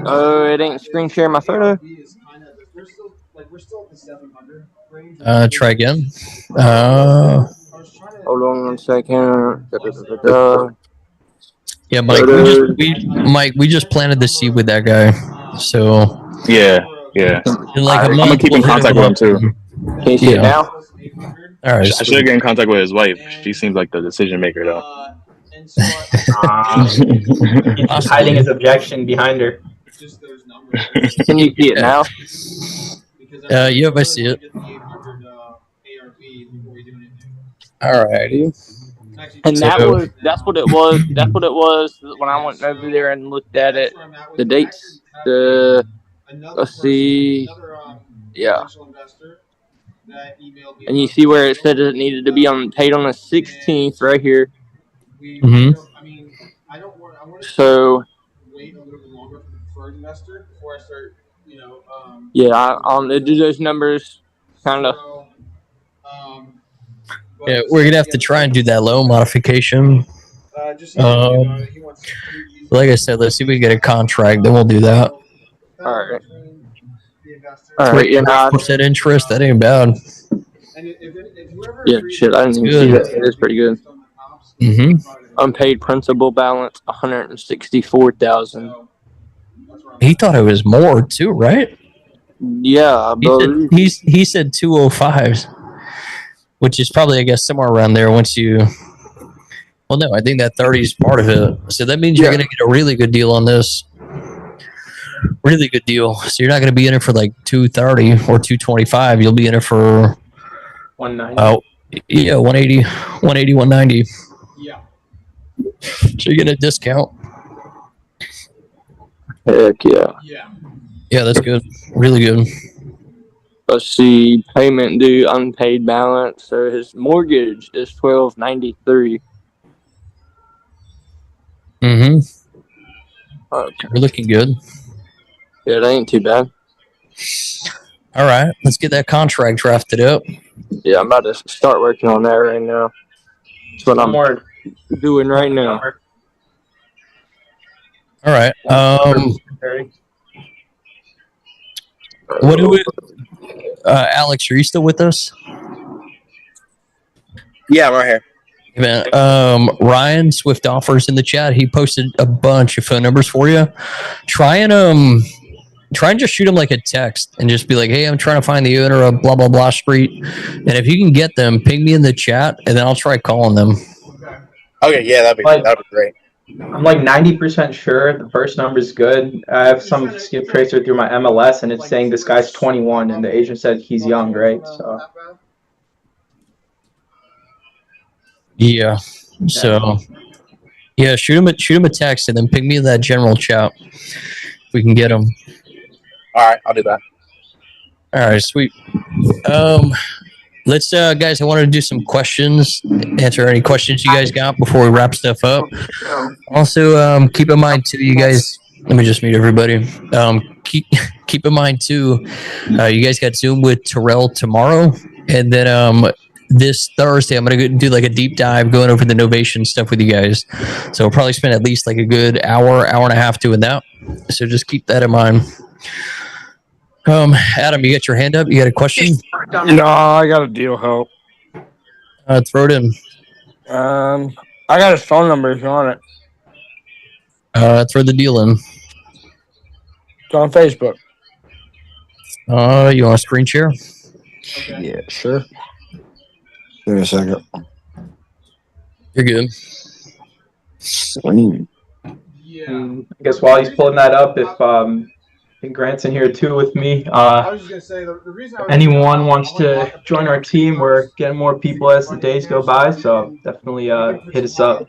Oh, it ain't screen sharing my photo. Try again. Hold on 1 second. Yeah, Mike. We just planted the seed with that guy. So Yeah. in like a I'm month, gonna keep in we'll hit contact with him too. Can you see it now? All right. I should get in contact with his wife. She seems like the decision maker though. He's hiding his objection behind her. Can you see it now? Yep, I see it. Alrighty. And that's what it was. That's what it was when I went over there and looked at it. The dates. Let's see. Yeah. And you see where it said it needed to be paid on the 16th right here. Mm-hmm. So. Yeah, I do those numbers kind of. Yeah, we're gonna have to try and do that loan modification. Like I said, let's see if we can get a contract. Then we'll do that. All right. All right. Yeah, 3% interest. That ain't bad. Yeah, shit. I didn't even see that. It is pretty good. Mm-hmm. Unpaid principal balance $164,000. He thought it was more too, right? Yeah, I believe. He said 205s, which is probably, I guess, somewhere around there. Once you, well, no, I think that 30 is part of it. So that means you're going to get a really good deal on this. Really good deal. So you're not going to be in it for like 230 or 225. You'll be in it for 190. Oh, yeah, 180, 190. Yeah. So you get a discount. Heck yeah. Yeah, that's good. Really good. Let's see. Payment due, unpaid balance. So his mortgage is $1,293. Mm-hmm. Okay. We're looking good. Yeah, that ain't too bad. All right, let's get that contract drafted up. Yeah, I'm about to start working on that right now. That's what I'm doing right now. All right. What do we? Alex, are you still with us? Yeah, I'm right here. Man, Ryan Swift Offers in the chat. He posted a bunch of phone numbers for you. Try and just shoot him like a text and just be like, "Hey, I'm trying to find the owner of blah blah blah street." And if you can get them, ping me in the chat, and then I'll try calling them. Okay, yeah, that'd be great. I'm like 90% sure the first number is good. I have some skip tracer through my MLS, and it's saying this guy's 21, and the agent said he's young, right? So. Yeah. So, yeah, shoot him a text and then ping me in that general chat. If we can get him. All right, I'll do that. All right, sweet. Let's guys, I wanted to do some questions, answer any questions you guys got before we wrap stuff up. Also, keep in mind too, you guys, let me just mute everybody. Keep in mind too, you guys got Zoom with Terrell tomorrow, and then this Thursday I'm gonna do like a deep dive going over the Novation stuff with you guys. So we'll probably spend at least like a good hour and a half doing that. So just keep that in mind. Adam, you got your hand up? You got a question? No, I got a deal help. Throw it in. I got his phone number if you want it. Throw the deal in. It's on Facebook. You want a screen share? Yeah, sure. Give me a second. You're good. I guess while he's pulling that up, if I think Grant's in here too with me. I was just gonna say the reason Anyone wants to join our team, we're getting more people as the days go by, so definitely hit us up.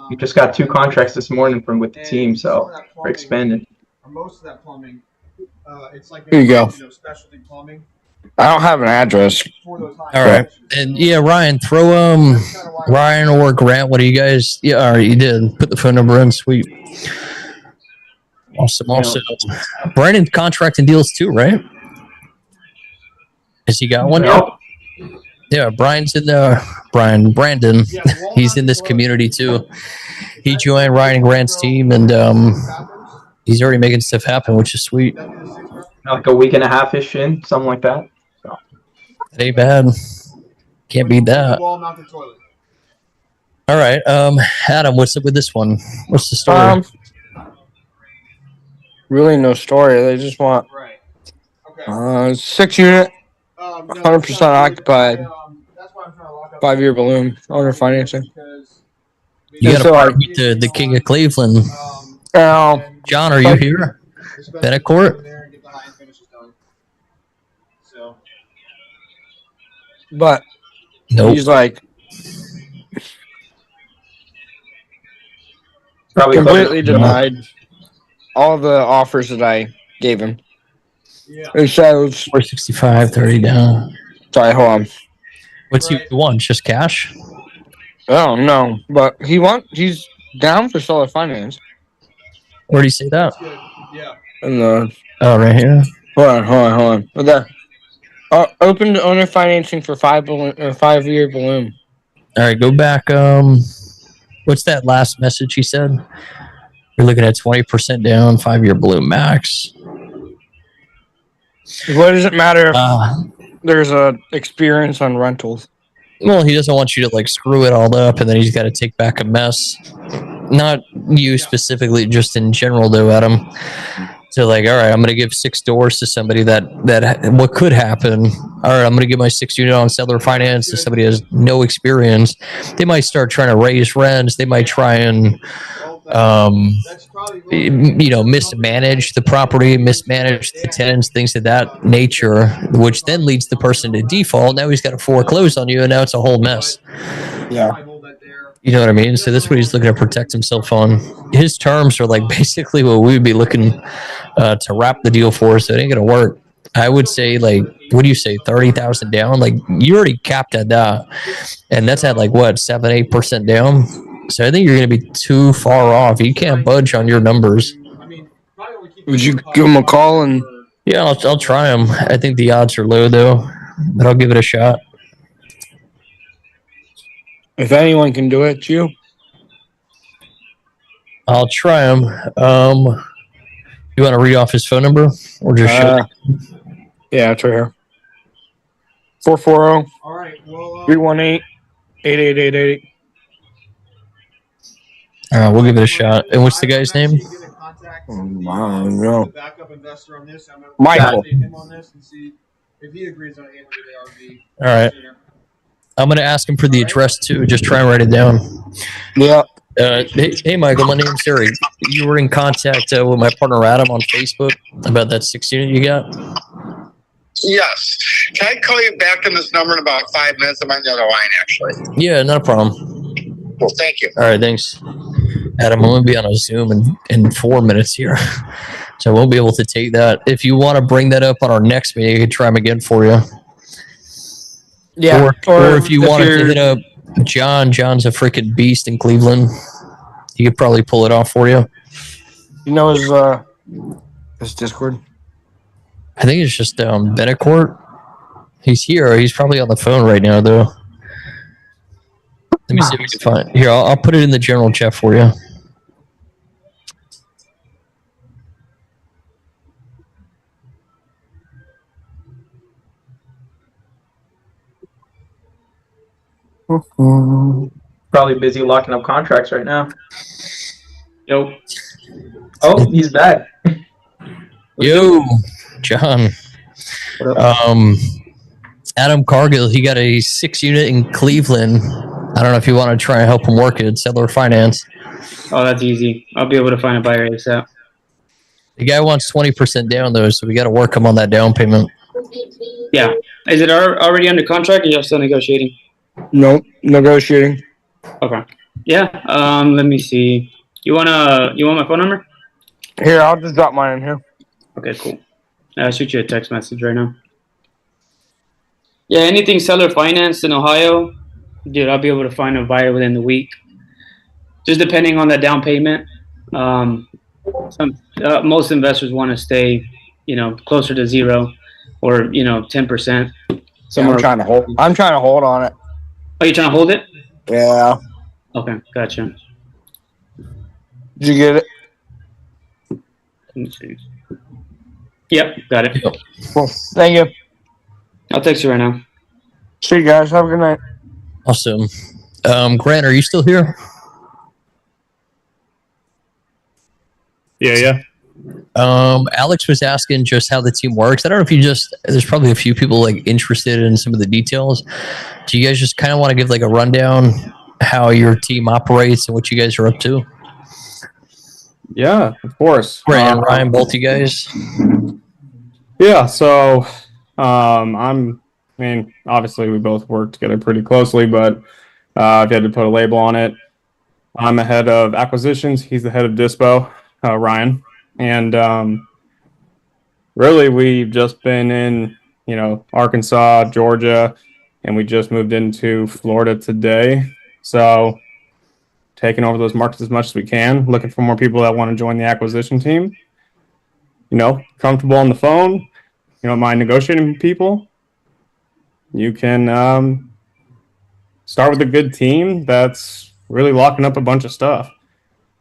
We just got 2 contracts this morning from with the team, so we're expanding. Most of that plumbing, it's like Here you go. Specialty plumbing. I don't have an address. All right. And yeah, Ryan, throw Ryan or Grant, what do you guys? Yeah, all right, you did. Put the phone number in. Sweet. Awesome. Brandon contracting deals too, right? Has he got one? Yep. Yeah, Brandon. He's in this community too. He joined Ryan and Grant's team, and he's already making stuff happen, which is sweet. Like a week and a half ish in, something like that. So. It ain't bad. Can't beat that. All right, Adam, what's up with this one? What's the story? Really no story. They just want 6 unit, 100% occupied, 5-year balloon owner financing. You got to meet the king of Cleveland. John, are you here? Betancourt? But nope. He's like probably completely denied all the offers that I gave him. It shows 465, 30 down. Sorry, hold on. What's he want? Just cash? Oh no, but he's down for solar finance. Where do you say that? In the right here. Hold on. Right there. Open to owner financing for 5-year balloon. All right, go back. What's that last message he said? We're looking at 20% down, 5-year balloon max. What does it matter if there's a experience on rentals? Well, he doesn't want you to like screw it all up, and then he's got to take back a mess. Not you specifically, just in general, though, Adam. So like, all right, I'm gonna give 6 doors to somebody that what could happen. All right, I'm gonna give my 6 unit on seller finance to somebody who has no experience. They might start trying to raise rents. They might try and mismanage the property, mismanage the tenants, things of that nature, which then leads the person to default. Now he's got to foreclose on you, and now it's a whole mess. Yeah. You know what I mean? So that's what he's looking to protect himself on. His terms are like basically what we would be looking to wrap the deal for, so it ain't gonna work. I would say like, what do you say, 30,000 down? Like you already capped at that, and that's at like what, 7-8% down. So I think you're gonna be too far off. You can't budge on your numbers. Would you give him a call and? Yeah, I'll try him. I think the odds are low though, but I'll give it a shot. If anyone can do it, it's you. I'll try him. You want to read off his phone number or just show? Yeah, it's right here. 440-318-8888. All right, we'll give it a shot. And what's the guy's name? I don't know. Michael. All right. I'm going to ask him for the address too. Just try and write it down. Yeah. Hey, Michael, my name's Harry. You were in contact with my partner Adam on Facebook about that 6 unit you got? Yes. Can I call you back on this number in about 5 minutes? I'm on the other line, actually. Yeah, not a problem. Well, thank you. All right, thanks. Adam, I'm going to be on a Zoom in 4 minutes here, so I won't be able to take that. If you want to bring that up on our next meeting, I can try him again for you. Yeah. Or if you wanted to hit up John's a freaking beast in Cleveland. He could probably pull it off for you. You know his Discord? I think it's just Betancourt. He's here. He's probably on the phone right now, though. Let me see if we can find. Here, I'll put it in the general chat for you. Probably busy locking up contracts right now. Yo. Oh, he's back. Yo, John. Adam Cargill, he got a 6 unit in Cleveland. I don't know if you want to try and help him work it. Seller finance. Oh, that's easy. I'll be able to find a buyer ASAP. The guy wants 20% down though, so we got to work him on that down payment. Yeah. Is it already under contract or you're still negotiating? Nope, negotiating. Okay. Yeah. Let me see. You want my phone number? Here, I'll just drop mine in here. Okay, cool. I'll shoot you a text message right now. Yeah, anything seller finance in Ohio, dude, I'll be able to find a buyer within the week. Just depending on the down payment. most investors want to stay, closer to zero, or 10%. I'm trying to hold. I'm trying to hold on it. Oh, you trying to hold it? Yeah. Okay, gotcha. Did you get it? Let me see. Yep, got it. Cool. Thank you. I'll text you right now. See you guys. Have a good night. Awesome. Grant, are you still here? Yeah. Alex was asking just how the team works. I don't know if there's probably a few people like interested in some of the details. Do you guys just kind of want to give like a rundown how your team operates and what you guys are up to? Yeah, of course. Grant and Ryan, both you guys. Yeah, so obviously we both work together pretty closely, but if you had to put a label on it, I'm the head of acquisitions. He's the head of dispo, Ryan. And really, we've just been in, Arkansas, Georgia, and we just moved into Florida today. So taking over those markets as much as we can, looking for more people that want to join the acquisition team. Comfortable on the phone, you don't mind negotiating with people. You can start with a good team that's really locking up a bunch of stuff.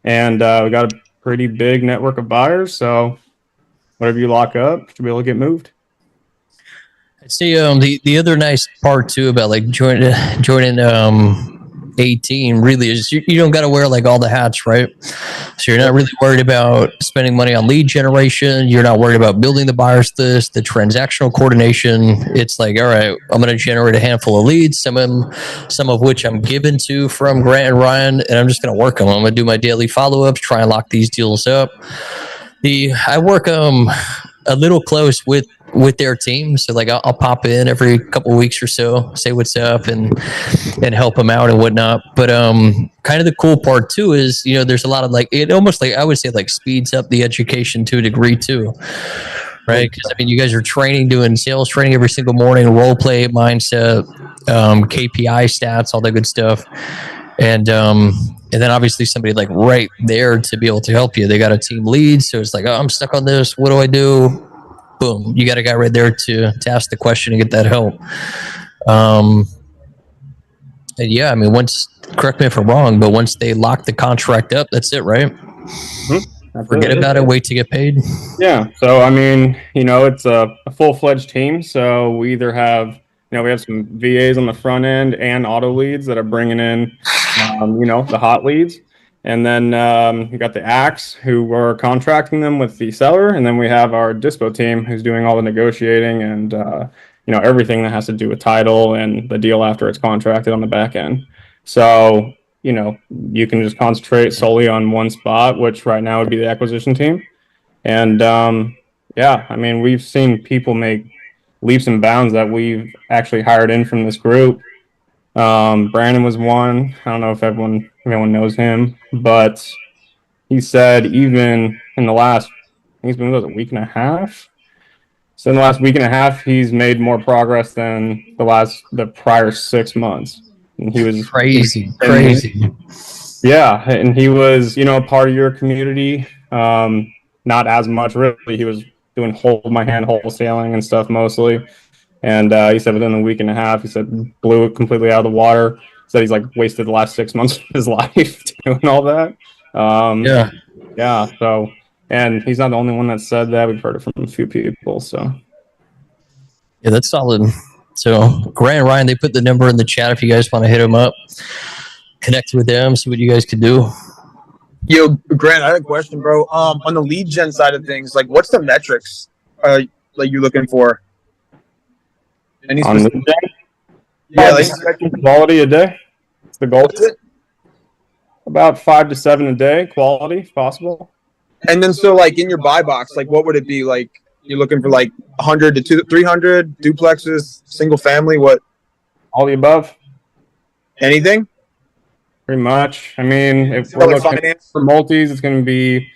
And we got a pretty big network of buyers, so whatever you lock up, should be able to get moved. I'd say the other nice part too about like joining a team really is you don't got to wear like all the hats, right? So you're not really worried about spending money on lead generation. You're not worried about building the buyers list, the transactional coordination. It's like, all right, I'm going to generate a handful of leads, some of which I'm given to from Grant and Ryan, and I'm just going to work them. I'm going to do my daily follow-ups, try and lock these deals up. I work a little close with their team, so like I'll pop in every couple of weeks or so, say what's up and help them out and whatnot. But kind of the cool part too is there's a lot of like, it almost like I would say like speeds up the education to a degree too, right? Because you guys are doing sales training every single morning, role play, mindset, KPI stats, all that good stuff. And then obviously somebody like right there to be able to help you. They got a team lead, so it's like, oh, I'm stuck on this. What do I do? Boom, you got a guy right there to ask the question and get that help. And yeah, once, correct me if I'm wrong, but once they lock the contract up, that's it, right? Mm-hmm. Forget about it. Wait to get paid. Yeah. So it's a full-fledged team. So we either have we have some VAs on the front end and auto leads that are bringing in, the hot leads. And then we got the ACs who are contracting them with the seller. And then we have our dispo team who's doing all the negotiating and, everything that has to do with title and the deal after it's contracted on the back end. So, you can just concentrate solely on one spot, which right now would be the acquisition team. And we've seen people make leaps and bounds that we've actually hired in from this group. Brandon was one. I don't know if everyone knows him, but he said even in the last, he's been with us a week and a half. So in the last week and a half, he's made more progress than the prior 6 months. And he was crazy. Yeah, and he was, part of your community. Not as much really. He was doing hold my hand wholesaling and stuff mostly. And he said within a week and a half, he said blew it completely out of the water. Said he's like wasted the last 6 months of his life doing all that. Yeah. So, and he's not the only one that said that. We've heard it from a few people. So, yeah, that's solid. So, Grant and Ryan, they put the number in the chat if you guys want to hit them up, connect with them, see what you guys can do. Yo, Grant, I had a question, bro. On the lead gen side of things, like, what's the metrics like you're looking for? Any on specific? Yeah, quality a day. It's the goal. About 5 to 7 a day, quality if possible. And then, so like in your buy box, like what would it be? Like you're looking for like 100 to 300 duplexes, single family, what? All the above. Anything? Pretty much. If we're looking for multis, it's going to be,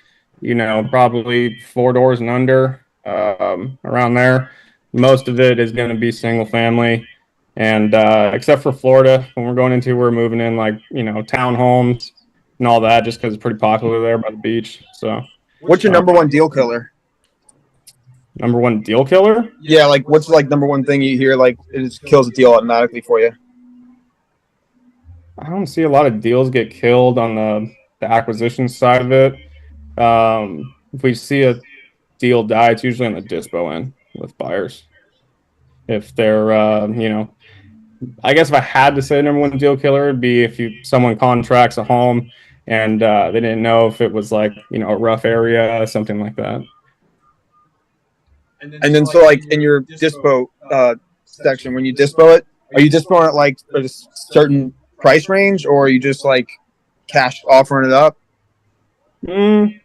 probably 4 doors and under, around there. Most of it is going to be single family. And except for Florida, when we're moving in like, townhomes and all that, just because it's pretty popular there by the beach. So What's your number one deal killer? Number one deal killer? Yeah, like what's like number one thing you hear like it just kills a deal automatically for you? I don't see a lot of deals get killed on the acquisition side of it. If we see a deal die, it's usually on the dispo end with buyers. If they're, I guess if I had to say number one deal killer, it'd be if someone contracts a home and they didn't know if it was like, a rough area, something like that. And then so like in your dispo section, when you dispo it, are you dispoing it like at a certain price range, or are you just like cash offering it up?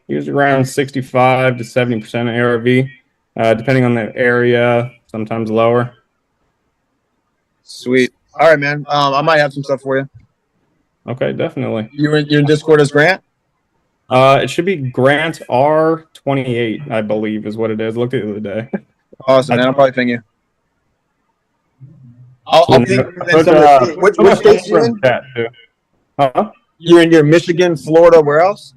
Usually around 65 to 70% ARV, depending on the area, sometimes lower. Sweet. All right, man. I might have some stuff for you. Okay, definitely. You're in Discord as Grant? It should be Grant R28, I believe, is what it is. Looked at it the other day. Awesome, man. I'll probably ping you. I'll ping which states you in? Huh? You're in Michigan, Florida, where else?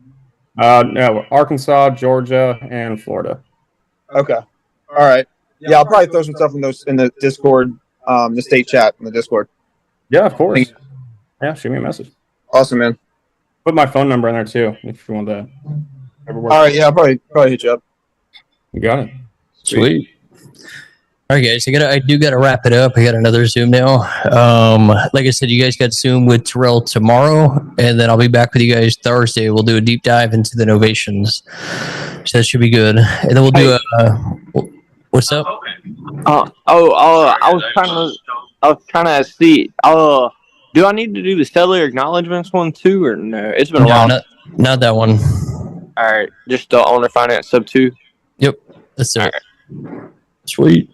No, Arkansas, Georgia, and Florida. Okay. All right. Yeah, I'll probably throw some stuff in the Discord, the state chat in the Discord. Yeah, of course. Yeah, shoot me a message. Awesome, man. Put my phone number in there too, if you want that. All right, yeah, I'll probably hit you up. You got it. Sweet. All right, guys. I do gotta wrap it up. I got another Zoom now. Like I said, you guys got Zoom with Terrell tomorrow, and then I'll be back with you guys Thursday. We'll do a deep dive into the novations, so that should be good. And then we'll do what's up? I was trying to see. Do I need to do the seller acknowledgments one too, or no? It's been a while. Not that one. All right, just the owner finance sub 2. Yep, that's it. Right. Sweet.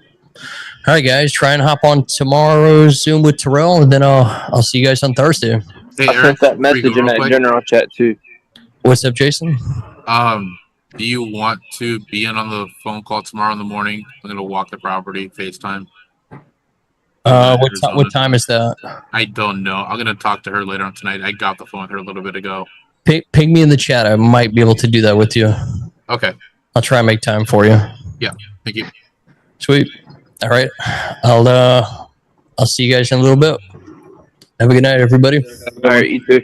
All right, guys. Try and hop on tomorrow's Zoom with Terrell, and then I'll see you guys on Thursday. Hey, I sent that message in that general chat too. What's up, Jason? Do you want to be in on the phone call tomorrow in the morning? I'm gonna walk the property, FaceTime. What time is that? I don't know. I'm gonna talk to her later on tonight. I got the phone with her a little bit ago. Ping me in the chat. I might be able to do that with you. Okay. I'll try and make time for you. Yeah. Thank you. Sweet. All right. I'll see you guys in a little bit. Have a good night, everybody. All right. You too.